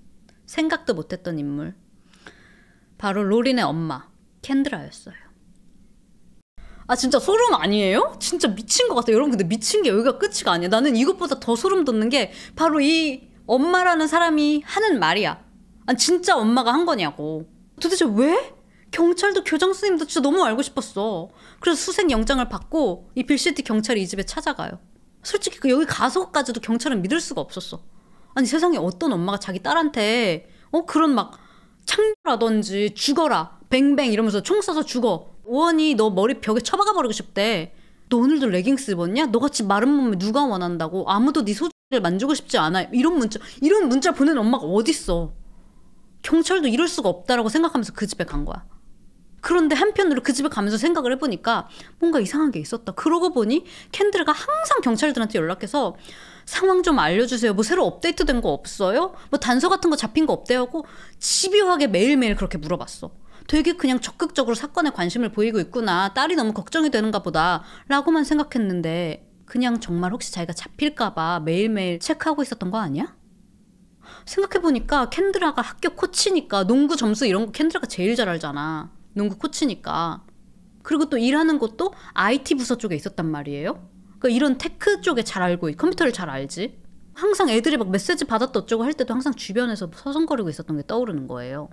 생각도 못했던 인물. 바로 로린의 엄마, 캔드라였어요. 아 진짜 소름 아니에요? 진짜 미친 것 같아요. 여러분 근데 미친 게 여기가 끝이가 아니야. 나는 이것보다 더 소름 돋는 게 바로 이 엄마라는 사람이 하는 말이야. 아니 진짜 엄마가 한 거냐고. 도대체 왜? 경찰도 교장 선생님도 진짜 너무 알고 싶었어. 그래서 수색 영장을 받고 이 빌시티 경찰이 이 집에 찾아가요. 솔직히 여기 가서까지도 경찰은 믿을 수가 없었어. 아니 세상에 어떤 엄마가 자기 딸한테 그런 막 창녀라든지 죽어라 뱅뱅 이러면서 총 쏴서 죽어. 오원이 너 머리 벽에 쳐박아 버리고 싶대. 너 오늘도 레깅스 입었냐? 너같이 마른 몸에 누가 원한다고? 아무도 네 소중을 만지고 싶지 않아. 이런 문자 보내는 엄마가 어딨어. 경찰도 이럴 수가 없다라고 생각하면서 그 집에 간 거야. 그런데 한편으로 그 집에 가면서 생각을 해보니까 뭔가 이상한 게 있었다. 그러고 보니 캔드라가 항상 경찰들한테 연락해서 상황 좀 알려주세요. 뭐 새로 업데이트된 거 없어요? 뭐 단서 같은 거 잡힌 거 없대요? 하고 집요하게 매일매일 그렇게 물어봤어. 되게 그냥 적극적으로 사건에 관심을 보이고 있구나. 딸이 너무 걱정이 되는가 보다 라고만 생각했는데 그냥 정말 혹시 자기가 잡힐까 봐 매일매일 체크하고 있었던 거 아니야? 생각해보니까 캔드라가 학교 코치니까 농구 점수 이런 거 캔드라가 제일 잘 알잖아. 농구 코치니까. 그리고 또 일하는 곳도 IT 부서 쪽에 있었단 말이에요. 그러니까 이런 테크 쪽에 잘 알고 컴퓨터를 잘 알지. 항상 애들이 막 메시지 받았다 어쩌고 할 때도 항상 주변에서 서성거리고 있었던 게 떠오르는 거예요.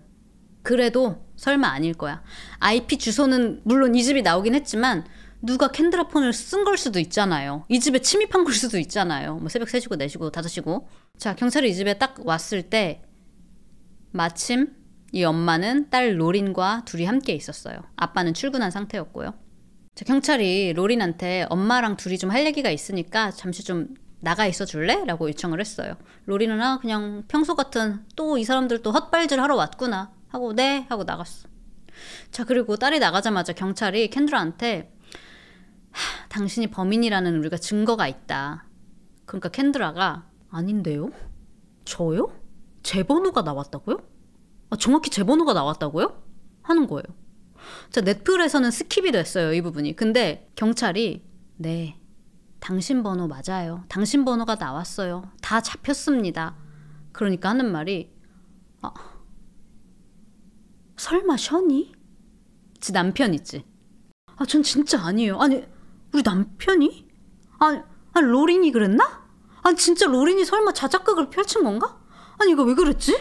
그래도 설마 아닐 거야. IP 주소는 물론 이 집이 나오긴 했지만 누가 캔드라 폰을 쓴 걸 수도 있잖아요. 이 집에 침입한 걸 수도 있잖아요. 뭐 새벽 3시고 4시고 5시고. 자, 경찰이 이 집에 딱 왔을 때 마침 이 엄마는 딸 로린과 둘이 함께 있었어요. 아빠는 출근한 상태였고요. 자, 경찰이 로린한테 엄마랑 둘이 좀 할 얘기가 있으니까 잠시 좀 나가 있어 줄래? 라고 요청을 했어요. 로린은 그냥 평소 같은 또 이 사람들 또 헛발질 하러 왔구나 하고 네 하고 나갔어. 자, 그리고 딸이 나가자마자 경찰이 캔드라한테 당신이 범인이라는 우리가 증거가 있다. 그러니까 캔드라가 아닌데요? 저요? 제 번호가 나왔다고요? 정확히 제 번호가 나왔다고요? 하는 거예요. 자, 넷플에서는 스킵이 됐어요, 이 부분이. 근데 경찰이 네, 당신 번호 맞아요. 당신 번호가 나왔어요. 다 잡혔습니다. 그러니까 하는 말이 설마 셔니? 지 남편 있지? 전 진짜 아니에요. 아니 우리 남편이? 아니 로린이 그랬나? 아니 진짜 로린이 설마 자작극을 펼친 건가? 아니 이거 왜 그랬지?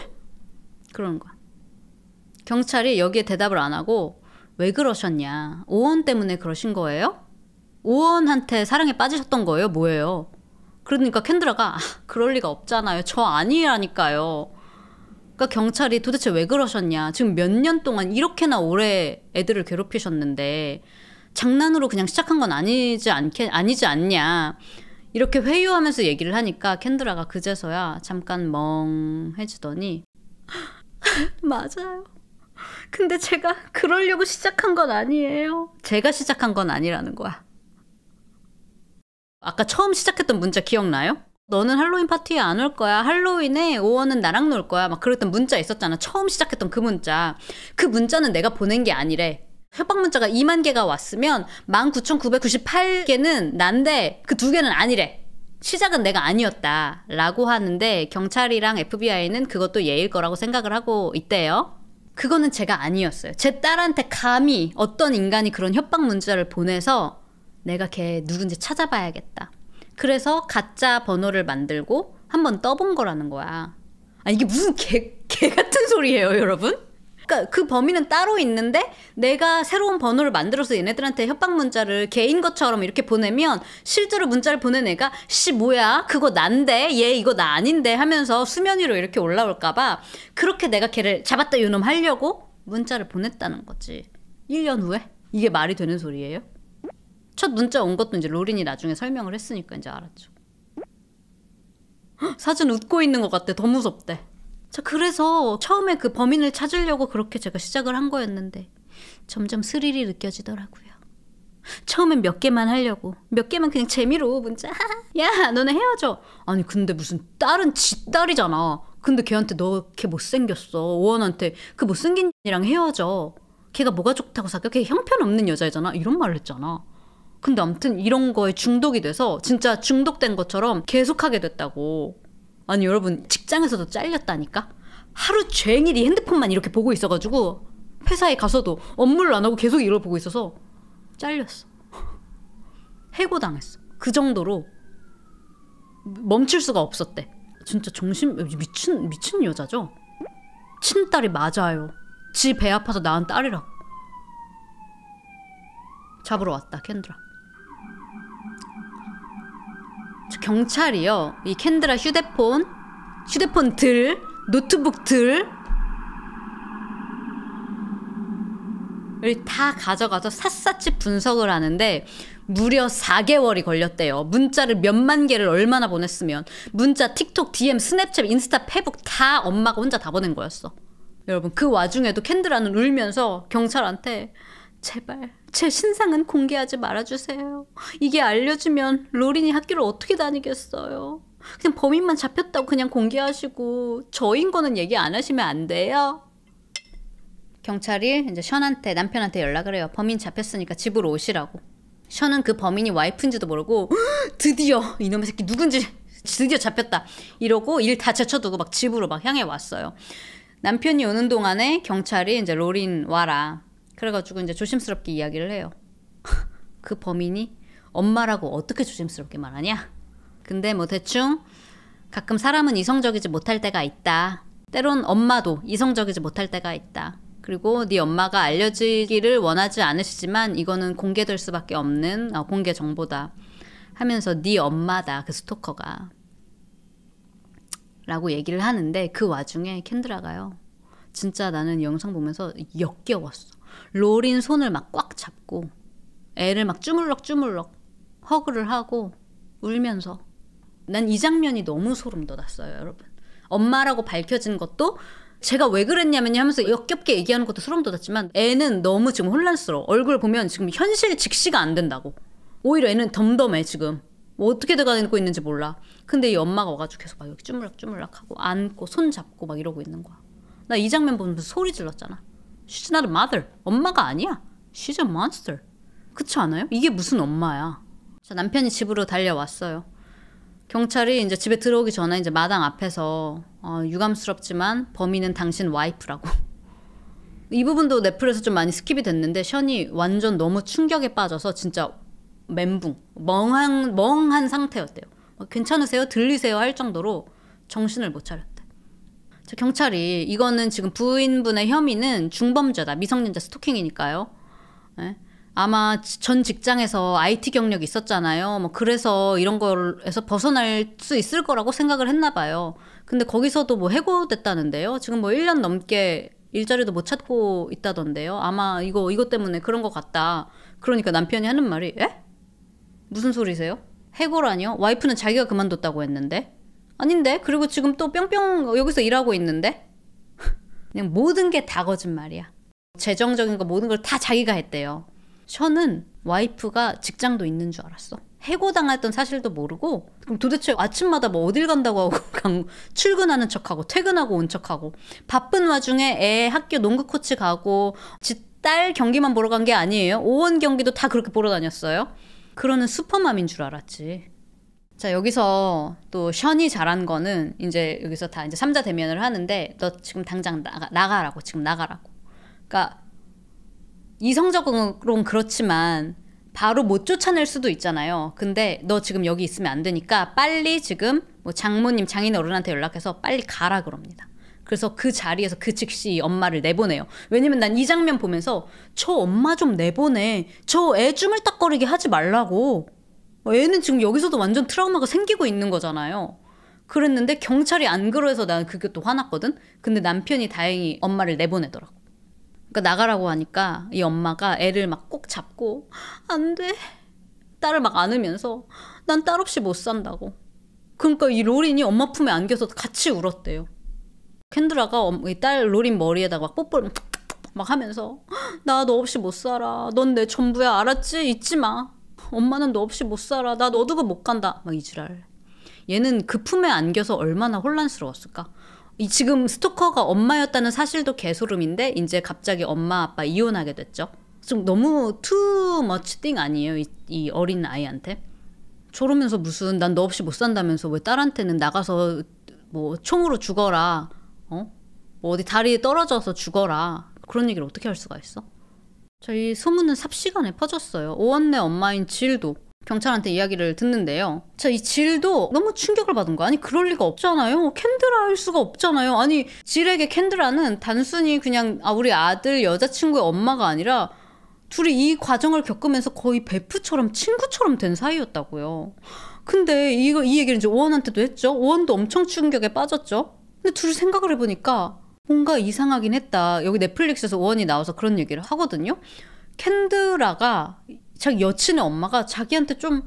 그러는 거야. 경찰이 여기에 대답을 안 하고 왜 그러셨냐? 오원 때문에 그러신 거예요? 오원한테 사랑에 빠지셨던 거예요? 뭐예요? 그러니까 캔드라가 그럴 리가 없잖아요. 저 아니라니까요. 그러니까 경찰이 도대체 왜 그러셨냐? 지금 몇 년 동안 이렇게나 오래 애들을 괴롭히셨는데 장난으로 그냥 시작한 건 아니지 않냐? 이렇게 회유하면서 얘기를 하니까 캔드라가 그제서야 잠깐 멍해지더니 맞아요. 근데 제가 그러려고 시작한 건 아니에요. 제가 시작한 건 아니라는 거야. 아까 처음 시작했던 문자 기억나요? 너는 할로윈 파티에 안 올 거야. 할로윈에 오원은 나랑 놀 거야. 막 그랬던 문자 있었잖아. 처음 시작했던 그 문자. 그 문자는 내가 보낸 게 아니래. 협박 문자가 2만 개가 왔으면 19,998개는 난데 그 2개는 아니래. 시작은 내가 아니었다 라고 하는데 경찰이랑 FBI는 그것도 예일 거라고 생각을 하고 있대요. 그거는 제가 아니었어요. 제 딸한테 감히 어떤 인간이 그런 협박 문자를 보내서 내가 걔 누군지 찾아봐야겠다. 그래서 가짜 번호를 만들고 한번 떠본 거라는 거야. 이게 무슨 개 같은 소리예요, 여러분? 그러니까 그 범인은 따로 있는데 내가 새로운 번호를 만들어서 얘네들한테 협박 문자를 개인 것처럼 이렇게 보내면 실제로 문자를 보낸 애가 뭐야? 그거 난데? 얘 이거 나 아닌데? 하면서 수면 위로 이렇게 올라올까 봐 그렇게 내가 걔를 잡았다 요놈 하려고 문자를 보냈다는 거지. 1년 후에? 이게 말이 되는 소리예요? 첫 문자 온 것도 이제 로린이 나중에 설명을 했으니까 이제 알았죠. 사진 웃고 있는 것 같아. 더 무섭대. 자, 그래서 처음에 그 범인을 찾으려고 그렇게 제가 시작을 한 거였는데 점점 스릴이 느껴지더라고요. 처음엔 몇 개만 하려고. 몇 개만 그냥 재미로 문자. 야, 너네 헤어져. 아니 근데 무슨 딸은 지 딸이잖아. 근데 걔한테 너 걔 못생겼어. 오원한테 그 못생긴 이랑 헤어져. 걔가 뭐가 좋다고 사겨? 걔 형편없는 여자애잖아. 이런 말을 했잖아. 근데 아무튼 이런 거에 중독이 돼서 진짜 중독된 것처럼 계속하게 됐다고. 아니 여러분 직장에서도 잘렸다니까? 하루 종일 이 핸드폰만 이렇게 보고 있어가지고 회사에 가서도 업무를 안 하고 계속 이걸 보고 있어서 잘렸어. 해고당했어. 그 정도로 멈출 수가 없었대. 진짜 미친 여자죠. 친딸이 맞아요. 지 배 아파서 낳은 딸이라고. 잡으러 왔다 캔드라. 경찰이요, 이 캔드라 휴대폰들, 노트북들 다 가져가서 샅샅이 분석을 하는데 무려 4개월이 걸렸대요. 문자를 몇만 개를 얼마나 보냈으면. 문자, 틱톡, DM, 스냅챗, 인스타, 페북 다 엄마가 혼자 다 보낸 거였어. 여러분, 그 와중에도 캔드라는 울면서 경찰한테 제발 제 신상은 공개하지 말아주세요. 이게 알려지면 로린이 학교를 어떻게 다니겠어요. 그냥 범인만 잡혔다고 그냥 공개하시고 저인 거는 얘기 안 하시면 안 돼요. 경찰이 이제 션한테, 남편한테 연락을 해요. 범인 잡혔으니까 집으로 오시라고. 션은 그 범인이 와이프인지도 모르고 드디어 이놈의 새끼 누군지 드디어 잡혔다 이러고 일 다 제쳐두고 막 집으로 막 향해 왔어요. 남편이 오는 동안에 경찰이 이제 로린 와라. 그래가지고 이제 조심스럽게 이야기를 해요. 그 범인이 엄마라고 어떻게 조심스럽게 말하냐? 근데 뭐 대충 가끔 사람은 이성적이지 못할 때가 있다. 때론 엄마도 이성적이지 못할 때가 있다. 그리고 네 엄마가 알려지기를 원하지 않으시지만 이거는 공개될 수밖에 없는 공개 정보다 하면서 네 엄마다 그 스토커가 라고 얘기를 하는데 그 와중에 캔드라가요. 진짜 나는 영상 보면서 역겨웠어. 로린 손을 막 꽉 잡고 애를 막 주물럭 허그를 하고 울면서 난 이 장면이 너무 소름 돋았어요. 여러분, 엄마라고 밝혀진 것도 제가 왜 그랬냐면요 하면서 역겹게 얘기하는 것도 소름 돋았지만 애는 너무 지금 혼란스러워. 얼굴 보면 지금 현실 직시가 안 된다고. 오히려 애는 덤덤해. 지금 뭐 어떻게 돼가고 있는지 몰라. 근데 이 엄마가 와가지고 계속 막 여기 주물럭하고 안고 손 잡고 막 이러고 있는 거야. 나 이 장면 보면서 소리 질렀잖아. She's not a mother. 엄마가 아니야. She's a monster. 그렇지 않아요? 이게 무슨 엄마야. 자, 남편이 집으로 달려왔어요. 경찰이 이제 집에 들어오기 전에 이제 마당 앞에서 유감스럽지만 범인은 당신 와이프라고. 이 부분도 넷플에서 좀 많이 스킵이 됐는데 션이 완전 너무 충격에 빠져서 진짜 멘붕, 멍한 상태였대요. 괜찮으세요? 들리세요? 할 정도로 정신을 못 차렸대. 자, 경찰이 이거는 지금 부인분의 혐의는 중범죄다. 미성년자 스토킹이니까요. 네? 아마 전 직장에서 IT 경력이 있었잖아요. 뭐 그래서 이런 거에서 벗어날 수 있을 거라고 생각을 했나 봐요. 근데 거기서도 뭐 해고됐다는데요. 지금 뭐 1년 넘게 일자리도 못 찾고 있다던데요. 아마 이거 때문에 그런 것 같다. 그러니까 남편이 하는 말이 에? 무슨 소리세요? 해고라니요? 와이프는 자기가 그만뒀다고 했는데? 아닌데? 그리고 지금 또 뿅뿅 여기서 일하고 있는데? 그냥 모든 게 다 거짓말이야. 재정적인 거 모든 걸 다 자기가 했대요. 션은 와이프가 직장도 있는 줄 알았어. 해고당했던 사실도 모르고 그럼 도대체 아침마다 뭐 어딜 간다고 하고 출근하는 척하고 퇴근하고 온 척하고 바쁜 와중에 애 학교 농구 코치 가고 지 딸 경기만 보러 간 게 아니에요. 오원 경기도 다 그렇게 보러 다녔어요. 그러는 슈퍼맘인 줄 알았지. 자, 여기서 또 션이 잘한 거는 이제 여기서 다 이제 3자 대면을 하는데 너 지금 당장 나가라고. 지금 나가라고. 그러니까 이성적으로는 그렇지만 바로 못 쫓아낼 수도 있잖아요. 근데 너 지금 여기 있으면 안 되니까 빨리 지금 뭐 장모님, 장인 어른한테 연락해서 빨리 가라 그럽니다. 그래서 그 자리에서 그 즉시 엄마를 내보내요. 왜냐면 난 이 장면 보면서 저 엄마 좀 내보내. 저 애 주물딱거리게 하지 말라고. 애는 지금 여기서도 완전 트라우마가 생기고 있는 거잖아요. 그랬는데 경찰이 안 그래서 난 그게 또 화났거든. 근데 남편이 다행히 엄마를 내보내더라고. 그러니까 나가라고 하니까 이 엄마가 애를 막 꼭 잡고 안 돼. 딸을 막 안으면서 난 딸 없이 못 산다고. 그러니까 이 로린이 엄마 품에 안겨서 같이 울었대요. 캔드라가 딸 로린 머리에다가 막 뽀뽀를 막 하면서 나 너 없이 못 살아. 넌 내 전부야. 알았지? 잊지 마. 엄마는 너 없이 못 살아. 나 너 두고 못 간다. 막 이 지랄. 얘는 그 품에 안겨서 얼마나 혼란스러웠을까. 지금 스토커가 엄마였다는 사실도 개소름인데 이제 갑자기 엄마 아빠 이혼하게 됐죠. 좀 너무 too much thing 아니에요? 이 어린 아이한테. 저러면서 무슨 난 너 없이 못 산다면서 왜 딸한테는 나가서 뭐 총으로 죽어라. 뭐 어디 다리에 떨어져서 죽어라. 그런 얘기를 어떻게 할 수가 있어? 자, 이 소문은 삽시간에 퍼졌어요. 오원내 엄마인 질도 경찰한테 이야기를 듣는데요. 자, 이 질도 너무 충격을 받은 거야. 아니 그럴 리가 없잖아요. 캔드라일 수가 없잖아요. 아니 질에게 캔드라는 단순히 그냥 우리 아들 여자친구의 엄마가 아니라 둘이 이 과정을 겪으면서 거의 베프처럼 친구처럼 된 사이였다고요. 근데 이 얘기를 이제 오원한테도 했죠. 오원도 엄청 충격에 빠졌죠. 근데 둘이 생각을 해보니까 뭔가 이상하긴 했다. 여기 넷플릭스에서 오원이 나와서 그런 얘기를 하거든요. 캔드라가 자기 여친의 엄마가 자기한테 좀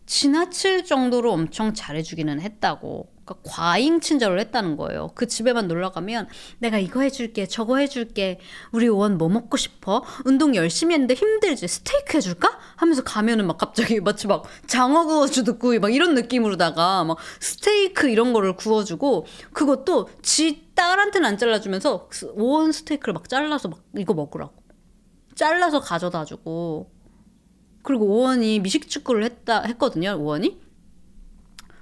지나칠 정도로 엄청 잘해주기는 했다고. 그러니까 과잉 친절을 했다는 거예요. 그 집에만 놀러 가면 내가 이거 해줄게 저거 해줄게 우리 오원 뭐 먹고 싶어? 운동 열심히 했는데 힘들지? 스테이크 해줄까? 하면서 가면은 막 갑자기 마치 막 장어 구워주듯 막 이런 느낌으로다가 막 스테이크 이런 거를 구워주고 그것도 지 딸한테는 안 잘라주면서 오원 스테이크를 막 잘라서 막 이거 먹으라고 잘라서 가져다 주고 그리고 오원이 미식축구를 했거든요. 오원이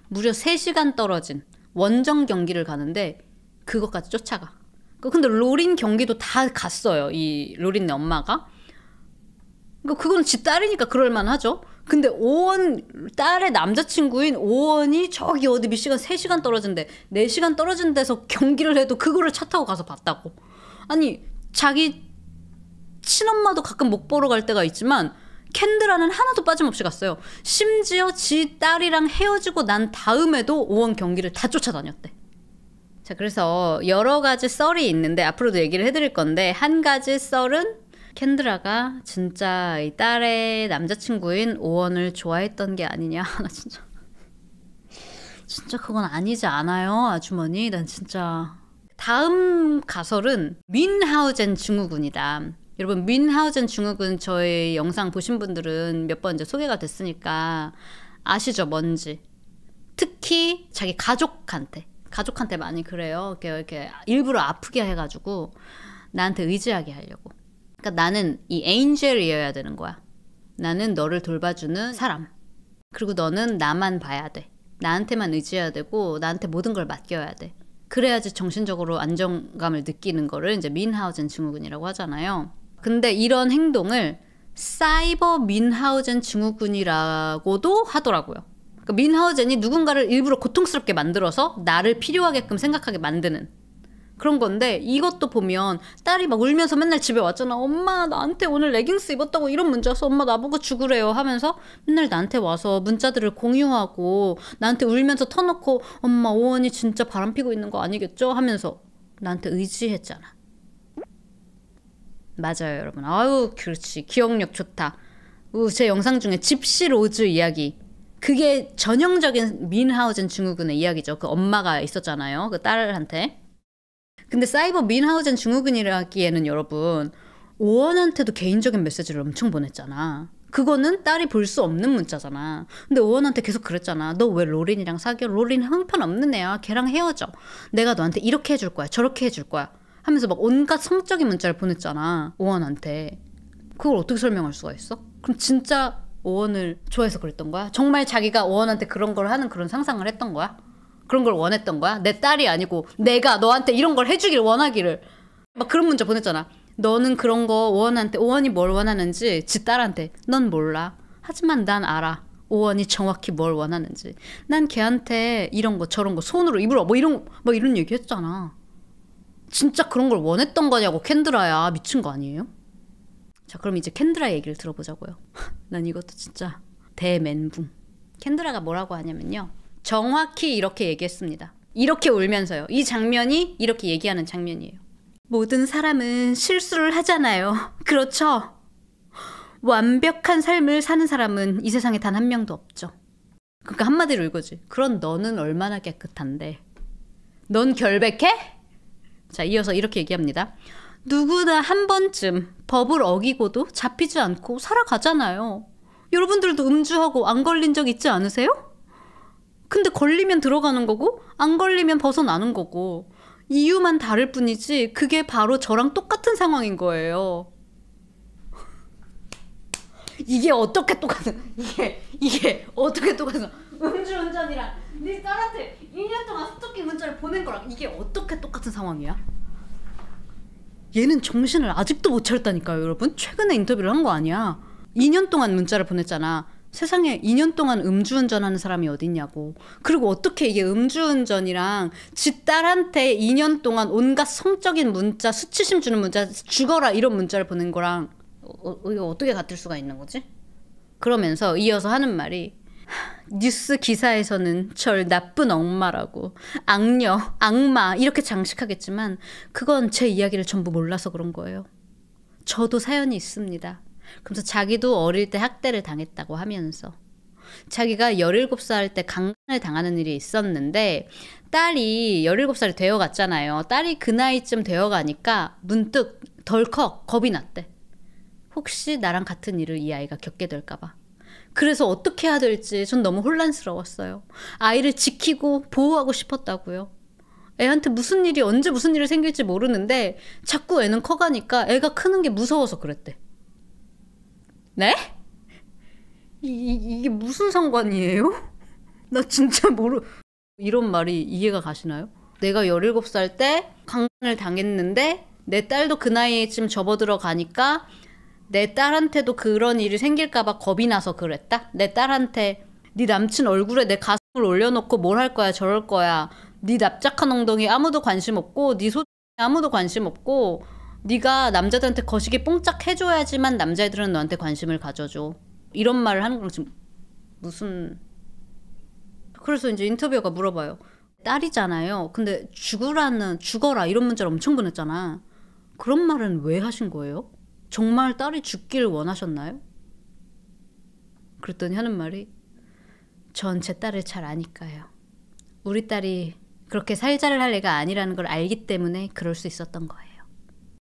무려 3시간 떨어진 원정 경기를 가는데 그것까지 쫓아가. 근데 로린 경기도 다 갔어요. 이 로린네 엄마가. 그건 지 딸이니까 그럴만하죠. 근데 오원 딸의 남자친구인 오원이 저기 어디 미시간 3시간 떨어진데 4시간 떨어진 데서 경기를 해도 그거를 차 타고 가서 봤다고. 아니 자기 친엄마도 가끔 목 보러 갈 때가 있지만 캔드라는 하나도 빠짐없이 갔어요. 심지어 지 딸이랑 헤어지고 난 다음에도 오원 경기를 다 쫓아다녔대. 자, 그래서 여러 가지 썰이 있는데 앞으로도 얘기를 해드릴 건데 한 가지 썰은 캔드라가 진짜 이 딸의 남자친구인 오원을 좋아했던 게 아니냐. 나 진짜 그건 아니지 않아요, 아주머니. 난 진짜. 다음 가설은 뮌하우젠 증후군이다. 여러분 뮌하우젠 증후군 저희 영상 보신 분들은 몇 번 이제 소개가 됐으니까 아시죠 뭔지. 특히 자기 가족한테 많이 그래요. 이렇게 일부러 아프게 해가지고 나한테 의지하게 하려고. 그러니까 나는 이 에인젤이어야 되는 거야. 나는 너를 돌봐주는 사람. 그리고 너는 나만 봐야 돼. 나한테만 의지해야 되고 나한테 모든 걸 맡겨야 돼. 그래야지 정신적으로 안정감을 느끼는 거를 이제 뮌하우젠 증후군이라고 하잖아요. 근데 이런 행동을 사이버 뮌하우젠 증후군이라고도 하더라고요. 그러니까 뮌하우젠이 누군가를 일부러 고통스럽게 만들어서 나를 필요하게끔 생각하게 만드는 그런 건데 이것도 보면 딸이 막 울면서 맨날 집에 왔잖아. 엄마 나한테 오늘 레깅스 입었다고 이런 문자 와서 엄마 나보고 죽으래요 하면서 맨날 나한테 와서 문자들을 공유하고 나한테 울면서 터놓고 엄마 오원이 진짜 바람피고 있는 거 아니겠죠? 하면서 나한테 의지했잖아. 맞아요 여러분. 아유 그렇지 기억력 좋다. 제 영상 중에 집시 로즈 이야기 그게 전형적인 뮌하우젠 증후군의 이야기죠. 그 엄마가 있었잖아요 그 딸한테. 근데 사이버 뮌하우젠 증후군이라기에는 여러분 오원한테도 개인적인 메시지를 엄청 보냈잖아. 그거는 딸이 볼 수 없는 문자잖아. 근데 오원한테 계속 그랬잖아. 너 왜 로린이랑 사귀어? 로린 형편없는 애야. 걔랑 헤어져. 내가 너한테 이렇게 해줄 거야 저렇게 해줄 거야 하면서 막 온갖 성적인 문자를 보냈잖아 오원한테. 그걸 어떻게 설명할 수가 있어? 그럼 진짜 오원을 좋아해서 그랬던 거야? 정말 자기가 오원한테 그런 걸 하는 그런 상상을 했던 거야? 그런 걸 원했던 거야? 내 딸이 아니고 내가 너한테 이런 걸 해주길 원하기를 막 그런 문자 보냈잖아. 너는 그런 거 오원한테 오원이 뭘 원하는지 지 딸한테 넌 몰라. 하지만 난 알아. 오원이 정확히 뭘 원하는지. 난 걔한테 이런 거 저런 거 손으로 입으라 뭐 이런 얘기 했잖아. 진짜 그런 걸 원했던 거냐고 캔드라야. 미친 거 아니에요? 자 그럼 이제 캔드라 얘기를 들어보자고요. 난 이것도 진짜 대멘붕. 캔드라가 뭐라고 하냐면요. 정확히 이렇게 얘기했습니다. 이렇게 울면서요. 이 장면이 이렇게 얘기하는 장면이에요. 모든 사람은 실수를 하잖아요. 그렇죠? 완벽한 삶을 사는 사람은 이 세상에 단 한 명도 없죠. 그러니까 한마디로 이거지. 그런 너는 얼마나 깨끗한데. 넌 결백해? 자, 이어서 이렇게 얘기합니다. 누구나 한 번쯤 법을 어기고도 잡히지 않고 살아가잖아요. 여러분들도 음주하고 안 걸린 적 있지 않으세요? 근데 걸리면 들어가는 거고 안 걸리면 벗어나는 거고 이유만 다를 뿐이지 그게 바로 저랑 똑같은 상황인 거예요. 이게 어떻게 똑같은 이게 어떻게 똑같은 음주운전이랑 네 딸한테 2년 동안 스토킹 문자를 보낸 거랑 이게 어떻게 똑같은 상황이야? 얘는 정신을 아직도 못 차렸다니까요 여러분. 최근에 인터뷰를 한 거 아니야. 2년 동안 문자를 보냈잖아. 세상에 2년 동안 음주운전하는 사람이 어딨냐고. 그리고 어떻게 이게 음주운전이랑 지 딸한테 2년 동안 온갖 성적인 문자, 수치심 주는 문자, 죽어라 이런 문자를 보낸 거랑 이거 어떻게 같을 수가 있는 거지? 그러면서 이어서 하는 말이 뉴스 기사에서는 절 나쁜 엄마라고 악녀, 악마 이렇게 장식하겠지만 그건 제 이야기를 전부 몰라서 그런 거예요. 저도 사연이 있습니다. 그러면서 자기도 어릴 때 학대를 당했다고 하면서 자기가 17살 때 강간을 당하는 일이 있었는데 딸이 17살이 되어갔잖아요. 딸이 그 나이쯤 되어가니까 문득 덜컥 겁이 났대. 혹시 나랑 같은 일을 이 아이가 겪게 될까봐. 그래서 어떻게 해야 될지 전 너무 혼란스러웠어요. 아이를 지키고 보호하고 싶었다고요. 애한테 무슨 일이 언제 무슨 일이 생길지 모르는데 자꾸 애는 커가니까 애가 크는 게 무서워서 그랬대. 네? 이게 무슨 상관이에요? 나 진짜 이런 말이 이해가 가시나요? 내가 17살 때 강간을 당했는데 내 딸도 그 나이쯤 접어들어 가니까 내 딸한테도 그런 일이 생길까봐 겁이 나서 그랬다? 내 딸한테 네 남친 얼굴에 내 가슴을 올려놓고 뭘 할 거야 저럴 거야. 네 납작한 엉덩이 아무도 관심 없고 네 소중에 아무도 관심 없고 네가 남자들한테 거시기 뽕짝 해줘야지만 남자애들은 너한테 관심을 가져줘. 이런 말을 하는 거랑 지금 무슨... 그래서 이제 인터뷰어가 물어봐요. 딸이잖아요. 근데 죽어라 이런 문자를 엄청 보냈잖아. 그런 말은 왜 하신 거예요? 정말 딸이 죽기를 원하셨나요? 그랬더니 하는 말이 전 제 딸을 잘 아니까요. 우리 딸이 그렇게 살자를 할 애가 아니라는 걸 알기 때문에 그럴 수 있었던 거예요.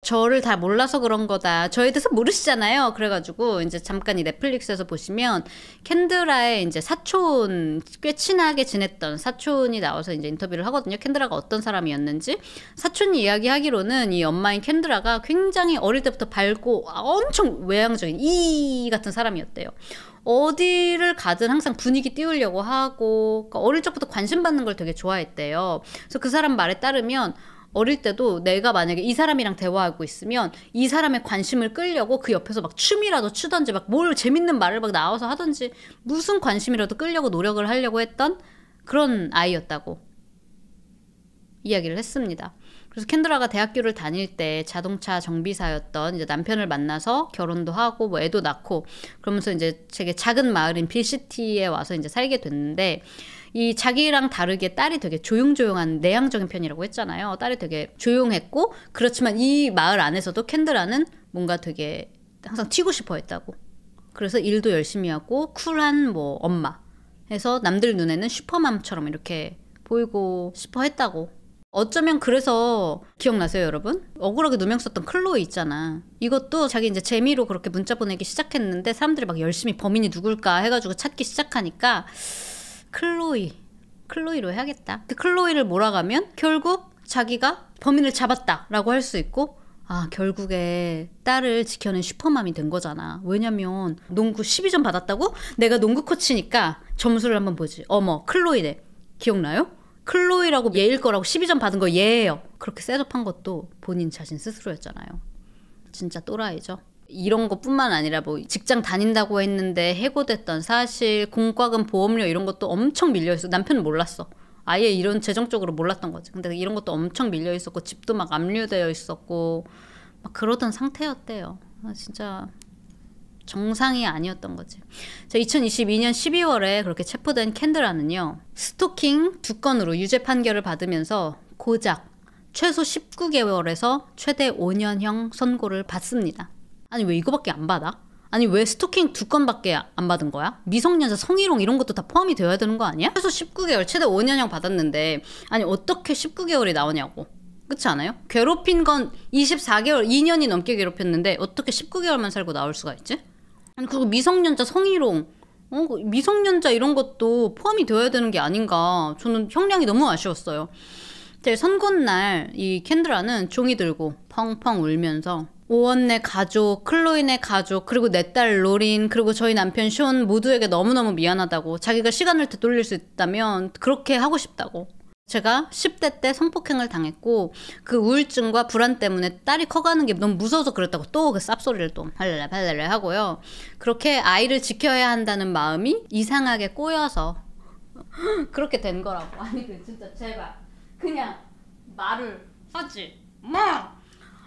저를 다 몰라서 그런 거다. 저에 대해서 모르시잖아요. 그래가지고 이제 잠깐 이 넷플릭스에서 보시면 캔드라의 이제 사촌, 꽤 친하게 지냈던 사촌이 나와서 이제 인터뷰를 하거든요. 캔드라가 어떤 사람이었는지. 사촌이 이야기하기로는 이 엄마인 캔드라가 굉장히 어릴 때부터 밝고 엄청 외향적인 이 같은 사람이었대요. 어디를 가든 항상 분위기 띄우려고 하고, 그러니까 어릴 적부터 관심 받는 걸 되게 좋아했대요. 그래서 그 사람 말에 따르면 어릴 때도 내가 만약에 이 사람이랑 대화하고 있으면 이 사람의 관심을 끌려고 그 옆에서 막 춤이라도 추던지 막 뭘 재밌는 말을 막 나와서 하던지 무슨 관심이라도 끌려고 노력을 하려고 했던 그런 아이였다고 이야기를 했습니다. 그래서 캔드라가 대학교를 다닐 때 자동차 정비사였던 이제 남편을 만나서 결혼도 하고 뭐 애도 낳고 그러면서 이제 되게 작은 마을인 빌시티에 와서 이제 살게 됐는데 이 자기랑 다르게 딸이 되게 조용조용한 내향적인 편이라고 했잖아요. 딸이 되게 조용했고 그렇지만 이 마을 안에서도 캔드라는 뭔가 되게 항상 튀고 싶어 했다고. 그래서 일도 열심히 하고 쿨한 뭐 엄마 해서 남들 눈에는 슈퍼맘처럼 이렇게 보이고 싶어 했다고. 어쩌면 그래서 기억나세요 여러분? 억울하게 누명 썼던 클로이 있잖아. 이것도 자기 이제 재미로 그렇게 문자 보내기 시작했는데 사람들이 막 열심히 범인이 누굴까 해가지고 찾기 시작하니까 클로이로 해야겠다. 그 클로이를 몰아가면 결국 자기가 범인을 잡았다라고 할 수 있고 결국에 딸을 지켜낸 슈퍼맘이 된 거잖아. 왜냐면 농구 12점 받았다고? 내가 농구 코치니까 점수를 한번 보지. 어머 클로이네. 기억나요? 클로이라고 얘일 거라고 12점 받은 거 얘예요. 그렇게 셋업한 것도 본인 자신 스스로였잖아요. 진짜 또라이죠. 이런 것뿐만 아니라 뭐 직장 다닌다고 했는데 해고됐던 사실, 공과금, 보험료 이런 것도 엄청 밀려있어. 남편은 몰랐어. 아예 이런 재정적으로 몰랐던 거지. 근데 이런 것도 엄청 밀려있었고 집도 막 압류되어 있었고 막 그러던 상태였대요. 진짜 정상이 아니었던 거지. 자, 2022년 12월에 그렇게 체포된 캔드라는요. 스토킹 2건으로 유죄 판결을 받으면서 고작 최소 19개월에서 최대 5년형 선고를 받습니다. 아니 왜 이거밖에 안 받아? 아니 왜 스토킹 2건밖에 안 받은 거야? 미성년자 성희롱 이런 것도 다 포함이 되어야 되는 거 아니야? 최소 19개월 최대 5년형 받았는데 아니 어떻게 19개월이 나오냐고. 그렇지 않아요? 괴롭힌 건 24개월 2년이 넘게 괴롭혔는데 어떻게 19개월만 살고 나올 수가 있지? 아니 그리고 미성년자 성희롱 미성년자 이런 것도 포함이 되어야 되는 게 아닌가. 저는 형량이 너무 아쉬웠어요. 선고날 이 캔드라는 종이 들고 펑펑 울면서 오원네 가족, 클로이네 가족, 그리고 내 딸 로린, 그리고 저희 남편 숀 모두에게 너무너무 미안하다고, 자기가 시간을 되돌릴 수 있다면 그렇게 하고 싶다고. 제가 10대 때 성폭행을 당했고 그 우울증과 불안 때문에 딸이 커가는 게 너무 무서워서 그랬다고 또 그 쌉소리를 또 할랄랄 하고요. 그렇게 아이를 지켜야 한다는 마음이 이상하게 꼬여서 그렇게 된 거라고. 아니 그 진짜 제발 그냥 말을 하지 마.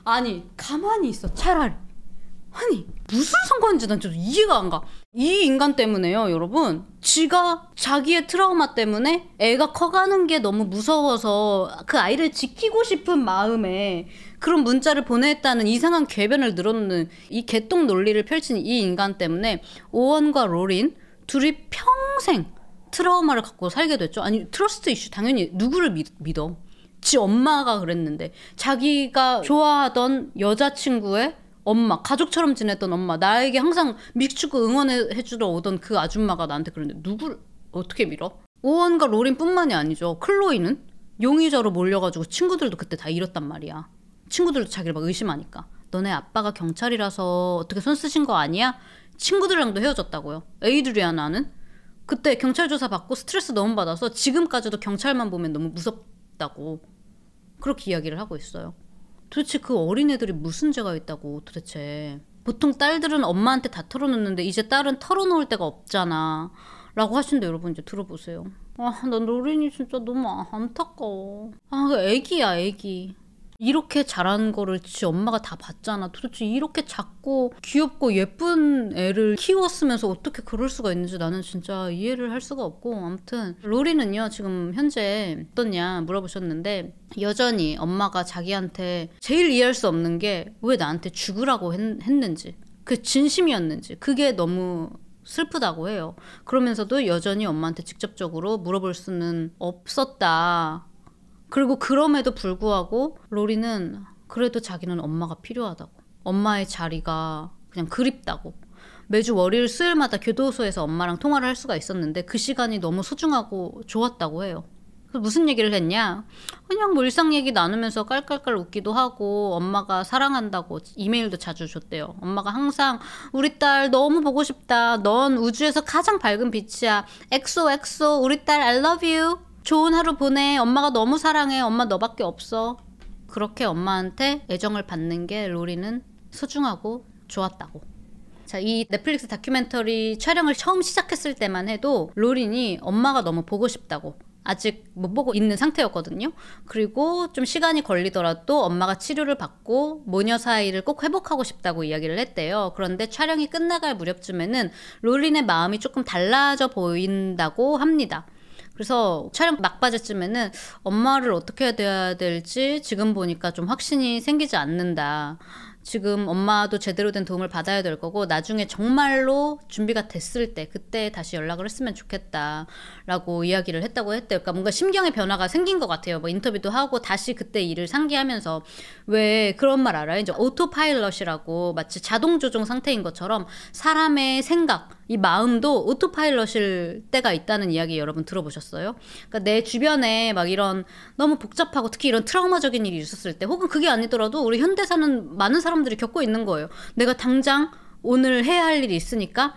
아니 가만히 있어 차라리. 아니 무슨 상관인지 난 진짜 이해가 안 가. 이 인간 때문에요 여러분. 지가 자기의 트라우마 때문에 애가 커가는 게 너무 무서워서 그 아이를 지키고 싶은 마음에 그런 문자를 보냈다는 이상한 궤변을 늘어놓는 이 개똥 논리를 펼친 이 인간 때문에 오원과 로린 둘이 평생 트라우마를 갖고 살게 됐죠. 아니 트러스트 이슈 당연히 누구를 믿어. 지 엄마가 그랬는데 자기가 좋아하던 여자친구의 엄마, 가족처럼 지냈던 엄마, 나에게 항상 믹축구 응원해주러 오던 그 아줌마가 나한테 그랬는데 누구를 어떻게 밀어? 오원과 로린 뿐만이 아니죠. 클로이는 용의자로 몰려가지고 친구들도 그때 다 잃었단 말이야. 친구들도 자기를 막 의심하니까. 너네 아빠가 경찰이라서 어떻게 손 쓰신 거 아니야? 친구들이랑도 헤어졌다고요. 에이드리아나는 그때 경찰 조사 받고 스트레스 너무 받아서 지금까지도 경찰만 보면 너무 무섭다고 그렇게 이야기를 하고 있어요. 도대체 그 어린애들이 무슨 죄가 있다고 도대체. 보통 딸들은 엄마한테 다 털어놓는데 이제 딸은 털어놓을 데가 없잖아 라고 하시는데 여러분 이제 들어보세요. 아, 난 로린이 진짜 너무 안타까워. 아, 애기야 애기. 이렇게 자란 거를 지 엄마가 다 봤잖아. 도대체 이렇게 작고 귀엽고 예쁜 애를 키웠으면서 어떻게 그럴 수가 있는지 나는 진짜 이해를 할 수가 없고. 아무튼 로리는요 지금 현재 어떠냐 물어보셨는데 여전히 엄마가 자기한테 제일 이해할 수 없는 게 왜 나한테 죽으라고 했는지, 그 진심이었는지 그게 너무 슬프다고 해요. 그러면서도 여전히 엄마한테 직접적으로 물어볼 수는 없었다. 그리고 그럼에도 불구하고 로리는 그래도 자기는 엄마가 필요하다고, 엄마의 자리가 그냥 그립다고, 매주 월요일 수요일마다 교도소에서 엄마랑 통화를 할 수가 있었는데 그 시간이 너무 소중하고 좋았다고 해요. 그래서 무슨 얘기를 했냐, 그냥 뭐 일상 얘기 나누면서 깔깔깔 웃기도 하고 엄마가 사랑한다고 이메일도 자주 줬대요. 엄마가 항상 우리 딸 너무 보고 싶다, 넌 우주에서 가장 밝은 빛이야, 엑소 우리 딸 I love you, 좋은 하루 보내, 엄마가 너무 사랑해, 엄마 너밖에 없어. 그렇게 엄마한테 애정을 받는 게 로리는 소중하고 좋았다고. 자, 이 넷플릭스 다큐멘터리 촬영을 처음 시작했을 때만 해도 로린이 엄마가 너무 보고 싶다고, 아직 못 보고 있는 상태였거든요. 그리고 좀 시간이 걸리더라도 엄마가 치료를 받고 모녀 사이를 꼭 회복하고 싶다고 이야기를 했대요. 그런데 촬영이 끝나갈 무렵쯤에는 로린의 마음이 조금 달라져 보인다고 합니다. 그래서 촬영 막바지쯤에는 엄마를 어떻게 해야 될지 지금 보니까 좀 확신이 생기지 않는다. 지금 엄마도 제대로 된 도움을 받아야 될 거고 나중에 정말로 준비가 됐을 때 그때 다시 연락을 했으면 좋겠다라고 이야기를 했다고 했대요. 그러니까 뭔가 심경의 변화가 생긴 것 같아요. 뭐 인터뷰도 하고 다시 그때 일을 상기하면서. 왜 그런 말 알아요? 이제 오토파일럿이라고, 마치 자동 조종 상태인 것처럼 사람의 생각, 이 마음도 오토파일럿일 때가 있다는 이야기 여러분 들어보셨어요? 그러니까 내 주변에 막 이런 너무 복잡하고 특히 이런 트라우마적인 일이 있었을 때, 혹은 그게 아니더라도 우리 현대 사는 많은 사람들이 겪고 있는 거예요. 내가 당장 오늘 해야 할 일이 있으니까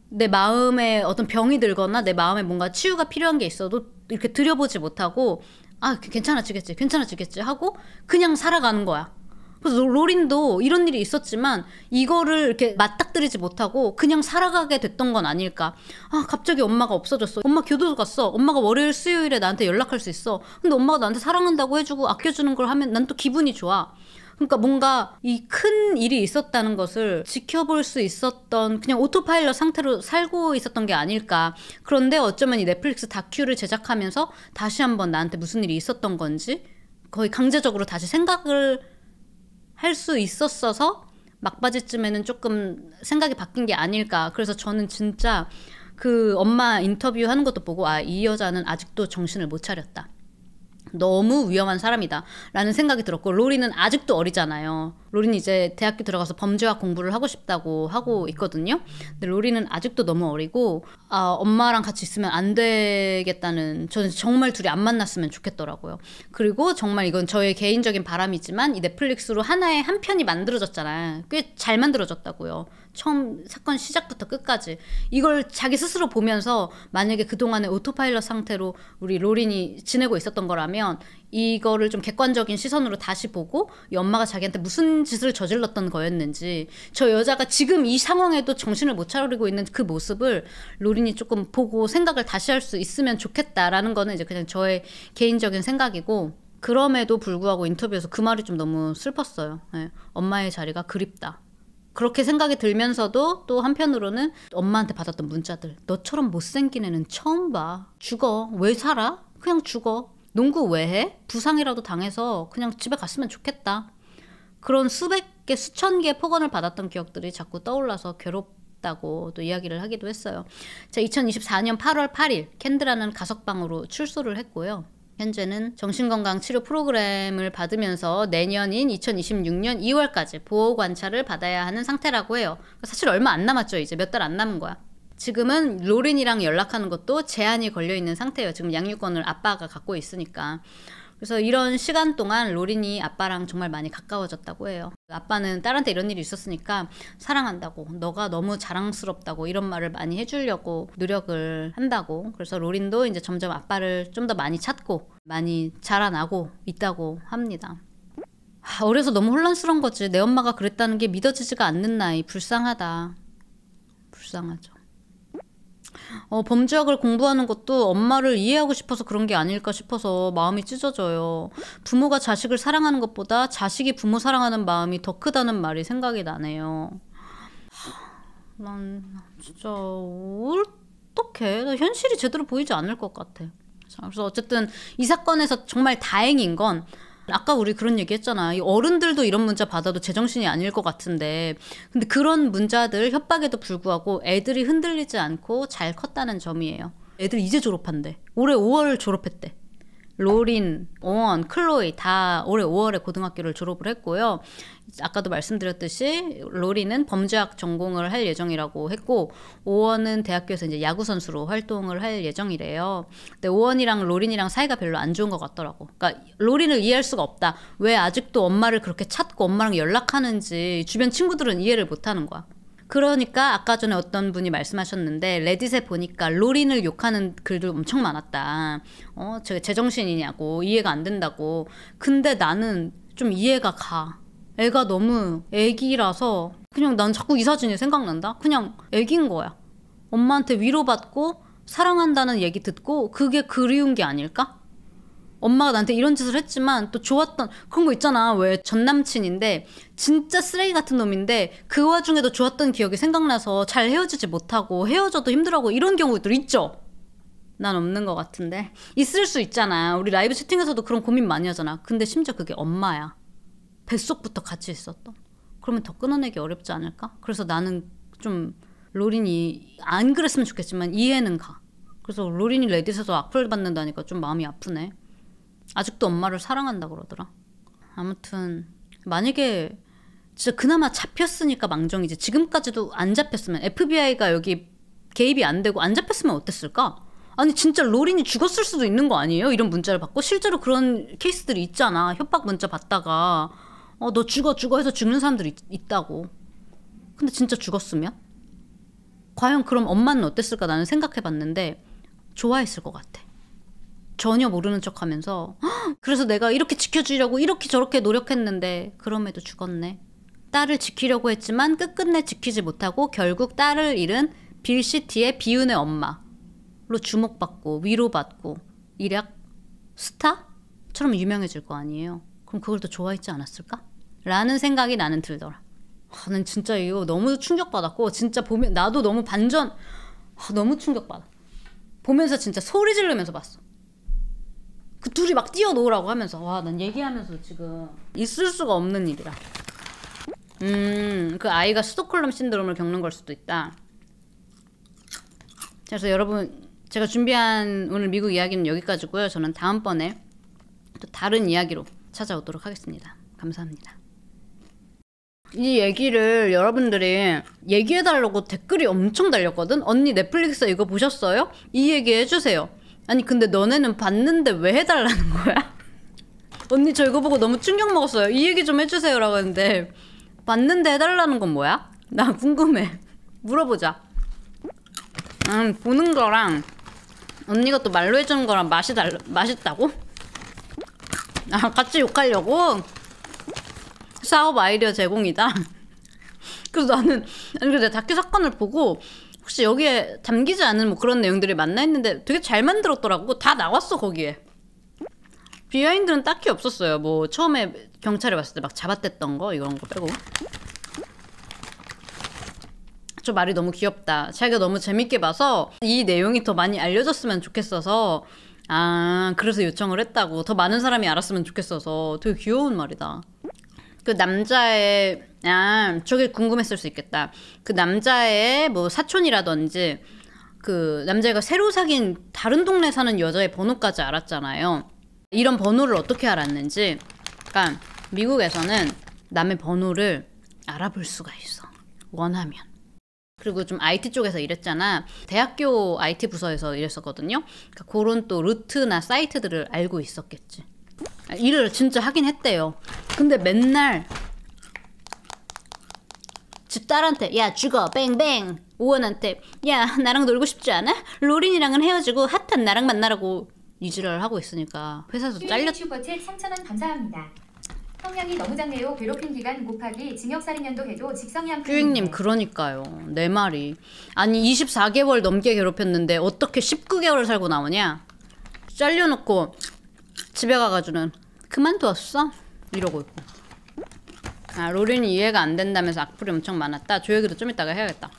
내 마음에 어떤 병이 들거나 내 마음에 뭔가 치유가 필요한 게 있어도 이렇게 들여보지 못하고 아 괜찮아지겠지 하고 그냥 살아가는 거야. 그래서 로린도 이런 일이 있었지만 이거를 이렇게 맞닥뜨리지 못하고 그냥 살아가게 됐던 건 아닐까. 아 갑자기 엄마가 없어졌어, 엄마 교도소 갔어, 엄마가 월요일 수요일에 나한테 연락할 수 있어. 근데 엄마가 나한테 사랑한다고 해주고 아껴주는 걸 하면 난 또 기분이 좋아. 그러니까 뭔가 이 큰 일이 있었다는 것을 지켜볼 수 있었던, 그냥 오토파일럿 상태로 살고 있었던 게 아닐까. 그런데 어쩌면 이 넷플릭스 다큐를 제작하면서 다시 한번 나한테 무슨 일이 있었던 건지 거의 강제적으로 다시 생각을 할 수 있었어서 막바지쯤에는 조금 생각이 바뀐 게 아닐까. 그래서 저는 진짜 그 엄마 인터뷰 하는 것도 보고 아, 이 여자는 아직도 정신을 못 차렸다, 너무 위험한 사람이다 라는 생각이 들었고, 로리는 아직도 어리잖아요. 로리는 이제 대학교 들어가서 범죄학 공부를 하고 싶다고 하고 있거든요. 근데 로리는 아직도 너무 어리고 엄마랑 같이 있으면 안 되겠다는, 저는 정말 둘이 안 만났으면 좋겠더라고요. 그리고 정말 이건 저의 개인적인 바람이지만 이 넷플릭스로 하나의 한 편이 만들어졌잖아요. 꽤 잘 만들어졌다고요. 처음 사건 시작부터 끝까지 이걸 자기 스스로 보면서 만약에 그동안의 오토파일럿 상태로 우리 로린이 지내고 있었던 거라면 이거를 좀 객관적인 시선으로 다시 보고 이 엄마가 자기한테 무슨 짓을 저질렀던 거였는지, 저 여자가 지금 이 상황에도 정신을 못 차리고 있는 그 모습을 로린이 조금 보고 생각을 다시 할 수 있으면 좋겠다라는 거는 이제 그냥 저의 개인적인 생각이고, 그럼에도 불구하고 인터뷰에서 그 말이 좀 너무 슬펐어요. 네. 엄마의 자리가 그립다. 그렇게 생각이 들면서도 또 한편으로는 엄마한테 받았던 문자들, 너처럼 못생긴 애는 처음 봐. 죽어. 왜 살아? 그냥 죽어. 농구 왜 해? 부상이라도 당해서 그냥 집에 갔으면 좋겠다. 그런 수백 개, 수천 개의 폭언을 받았던 기억들이 자꾸 떠올라서 괴롭다고 또 이야기를 하기도 했어요. 제가 2024년 8월 8일 캔드라는 가석방으로 출소를 했고요. 현재는 정신건강 치료 프로그램을 받으면서 내년인 2026년 2월까지 보호관찰을 받아야 하는 상태라고 해요. 사실 얼마 안 남았죠. 이제 몇 달 안 남은 거야. 지금은 로린이랑 연락하는 것도 제한이 걸려있는 상태예요. 지금 양육권을 아빠가 갖고 있으니까. 그래서 이런 시간 동안 로린이 아빠랑 정말 많이 가까워졌다고 해요. 아빠는 딸한테 이런 일이 있었으니까 사랑한다고, 너가 너무 자랑스럽다고 이런 말을 많이 해주려고 노력을 한다고. 그래서 로린도 이제 점점 아빠를 좀 더 많이 찾고 많이 자라나고 있다고 합니다. 어려서 너무 혼란스러운 거지. 내 엄마가 그랬다는 게 믿어지지가 않는 나이. 불쌍하다. 불쌍하죠. 범죄학을 공부하는 것도 엄마를 이해하고 싶어서 그런 게 아닐까 싶어서 마음이 찢어져요. 부모가 자식을 사랑하는 것보다 자식이 부모 사랑하는 마음이 더 크다는 말이 생각이 나네요. 난 진짜 어떡해. 나 현실이 제대로 보이지 않을 것 같아. 그래서 어쨌든 이 사건에서 정말 다행인 건, 아까 우리 그런 얘기 했잖아. 이 어른들도 이런 문자 받아도 제정신이 아닐 것 같은데, 근데 그런 문자들 협박에도 불구하고 애들이 흔들리지 않고 잘 컸다는 점이에요. 애들 이제 졸업한대. 올해 5월 졸업했대. 로린, 오원, 클로이 다 올해 5월에 고등학교를 졸업을 했고요. 아까도 말씀드렸듯이 로린은 범죄학 전공을 할 예정이라고 했고, 오원은 대학교에서 이제 야구 선수로 활동을 할 예정이래요. 근데 오원이랑 로린이랑 사이가 별로 안 좋은 것 같더라고. 그러니까 로린을 이해할 수가 없다. 왜 아직도 엄마를 그렇게 찾고 엄마랑 연락하는지 주변 친구들은 이해를 못하는 거야. 그러니까 아까 전에 어떤 분이 말씀하셨는데, 레딧에 보니까 로린을 욕하는 글들 엄청 많았다. 제가 제정신이냐고, 이해가 안 된다고. 근데 나는 좀 이해가 가. 애가 너무 애기라서 그냥 난 자꾸 이 사진이 생각난다. 그냥 애기인 거야. 엄마한테 위로받고 사랑한다는 얘기 듣고 그게 그리운 게 아닐까? 엄마가 나한테 이런 짓을 했지만 또 좋았던 그런 거 있잖아. 왜 전 남친인데 진짜 쓰레기 같은 놈인데 그 와중에도 좋았던 기억이 생각나서 잘 헤어지지 못하고 헤어져도 힘들어하고 이런 경우들 있죠? 난 없는 것 같은데. 있을 수 있잖아. 우리 라이브 채팅에서도 그런 고민 많이 하잖아. 근데 심지어 그게 엄마야. 뱃속부터 같이 있었던. 그러면 더 끊어내기 어렵지 않을까? 그래서 나는 좀 로린이 안 그랬으면 좋겠지만 이해는 가. 그래서 로린이 레딧에서 악플 받는다니까 좀 마음이 아프네. 아직도 엄마를 사랑한다 그러더라. 아무튼 만약에 진짜 그나마 잡혔으니까 망정이지, 지금까지도 안 잡혔으면, FBI가 여기 개입이 안 되고 안 잡혔으면 어땠을까? 아니 진짜 로린이 죽었을 수도 있는 거 아니에요? 이런 문자를 받고. 실제로 그런 케이스들이 있잖아. 협박 문자 받다가 너 죽어 해서 죽는 사람들이 있다고. 근데 진짜 죽었으면? 과연 그럼 엄마는 어땠을까? 나는 생각해봤는데 좋아했을 것 같아. 전혀 모르는 척하면서 그래서 내가 이렇게 지켜주려고 이렇게 저렇게 노력했는데 그럼에도 죽었네. 딸을 지키려고 했지만 끝끝내 지키지 못하고 결국 딸을 잃은 빌시티의 비운의 엄마로 주목받고 위로받고 일약 스타처럼 유명해질 거 아니에요. 그럼 그걸 더 좋아했지 않았을까? 라는 생각이 나는 들더라. 난 진짜 이거 너무 충격받았고, 진짜 보면 나도 너무 반전, 너무 충격받아. 보면서 진짜 소리 지르면서 봤어. 그 둘이 막 뛰어놓으라고 하면서, 와, 난 얘기하면서 지금 있을 수가 없는 일이라. 그 아이가 스톡홀름 신드롬을 겪는 걸 수도 있다. 그래서 여러분, 제가 준비한 오늘 미국 이야기는 여기까지고요. 저는 다음번에 또 다른 이야기로 찾아오도록 하겠습니다. 감사합니다. 이 얘기를 여러분들이 얘기해달라고 댓글이 엄청 달렸거든? 언니 넷플릭스 이거 보셨어요? 이 얘기 해주세요. 아니 근데 너네는 봤는데 왜 해달라는 거야? 언니 저 이거 보고 너무 충격 먹었어요. 이 얘기 좀 해주세요 라고 했는데 봤는데 해달라는 건 뭐야? 나 궁금해. 물어보자. 보는 거랑 언니가 또 말로 해주는 거랑 맛있다고? 아, 같이 욕하려고? 사업 아이디어 제공이다. 그래서 나는 근데 다큐 사건을 보고 혹시 여기에 담기지 않은 뭐 그런 내용들이 맞나 했는데 되게 잘 만들었더라고. 다 나왔어 거기에. 비하인드는 딱히 없었어요. 뭐 처음에 경찰이 왔을 때 막 잡아댔던 거 이런 거 빼고. 저 말이 너무 귀엽다. 자기가 너무 재밌게 봐서 이 내용이 더 많이 알려졌으면 좋겠어서 그래서 요청을 했다고. 더 많은 사람이 알았으면 좋겠어서. 되게 귀여운 말이다. 그 남자의 저게 궁금했을 수 있겠다. 그 남자의 뭐 사촌이라든지 그 남자가 새로 사귄 다른 동네 사는 여자의 번호까지 알았잖아요. 이런 번호를 어떻게 알았는지. 그러니까 미국에서는 남의 번호를 알아볼 수가 있어. 원하면. 그리고 좀 IT 쪽에서 일했잖아. 대학교 IT 부서에서 일했었거든요. 그러니까 그런 또 루트나 사이트들을 알고 있었겠지. 일을 진짜 하긴 했대요. 근데 맨날 집 딸한테 야 죽어 뱅뱅, 오원한테 야 나랑 놀고 싶지 않아? 로린이랑은 헤어지고 핫한 나랑 만나라고 이지랄을 하고 있으니까 회사에서 잘렸. 슈퍼챗 3,000원 감사합니다. 형량이 너무 작네요. 괴롭힌 기간 곱하기 징역살인년도 해도 직성이한 큐잉님 그러니까요. 내 말이. 아니 24개월 넘게 괴롭혔는데 어떻게 19개월을 살고 나오냐? 잘려놓고 집에 가가지고는 그만두었어? 이러고 있고. 로린이 이해가 안 된다면서 악플이 엄청 많았다. 저 얘기도 좀 이따가 해야겠다.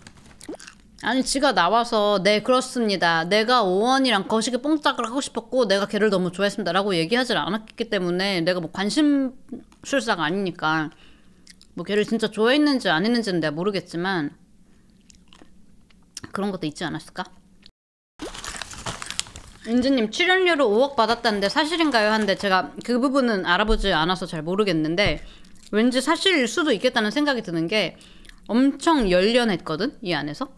아니 지가 나와서 네 그렇습니다. 내가 오원이랑 거시기 뽕짝을 하고 싶었고 내가 걔를 너무 좋아했습니다 라고 얘기하지 않았기 때문에 내가 뭐 관심술사가 아니니까 뭐 걔를 진짜 좋아했는지 안 했는지는 내가 모르겠지만 그런 것도 있지 않았을까? 인지님 출연료로 5억 받았다는데 사실인가요? 한데 제가 그 부분은 알아보지 않아서 잘 모르겠는데 왠지 사실일 수도 있겠다는 생각이 드는 게 엄청 열연했거든? 이 안에서?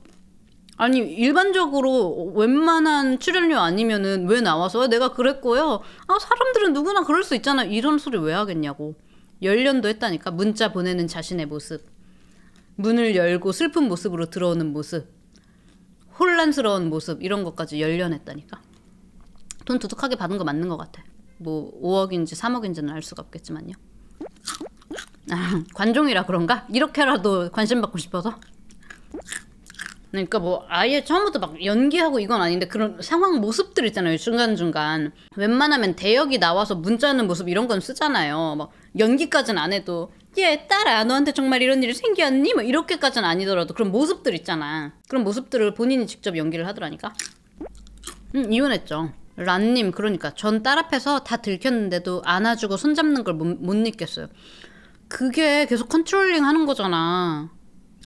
아니 일반적으로 웬만한 출연료 아니면은 왜 나와서 내가 그랬고요. 사람들은 누구나 그럴 수 있잖아. 이런 소리 왜 하겠냐고. 열연도 했다니까. 문자 보내는 자신의 모습. 문을 열고 슬픈 모습으로 들어오는 모습. 혼란스러운 모습. 이런 것까지 열연했다니까. 돈 두둑하게 받은 거 맞는 것 같아. 뭐 5억인지 3억인지는 알 수가 없겠지만요. 관종이라 그런가? 이렇게라도 관심 받고 싶어서? 그러니까 뭐 아예 처음부터 막 연기하고 이건 아닌데 그런 상황 모습들 있잖아요. 중간중간. 웬만하면 대역이 나와서 문자하는 모습 이런 건 쓰잖아요. 막 연기까지는 안 해도 얘 딸아 너한테 정말 이런 일이 생겼니? 뭐 이렇게까지는 아니더라도 그런 모습들 있잖아. 그런 모습들을 본인이 직접 연기를 하더라니까. 이혼했죠. 란님 그러니까 전 딸 앞에서 다 들켰는데도 안아주고 손잡는 걸 못 잊겠어요. 그게 계속 컨트롤링 하는 거잖아.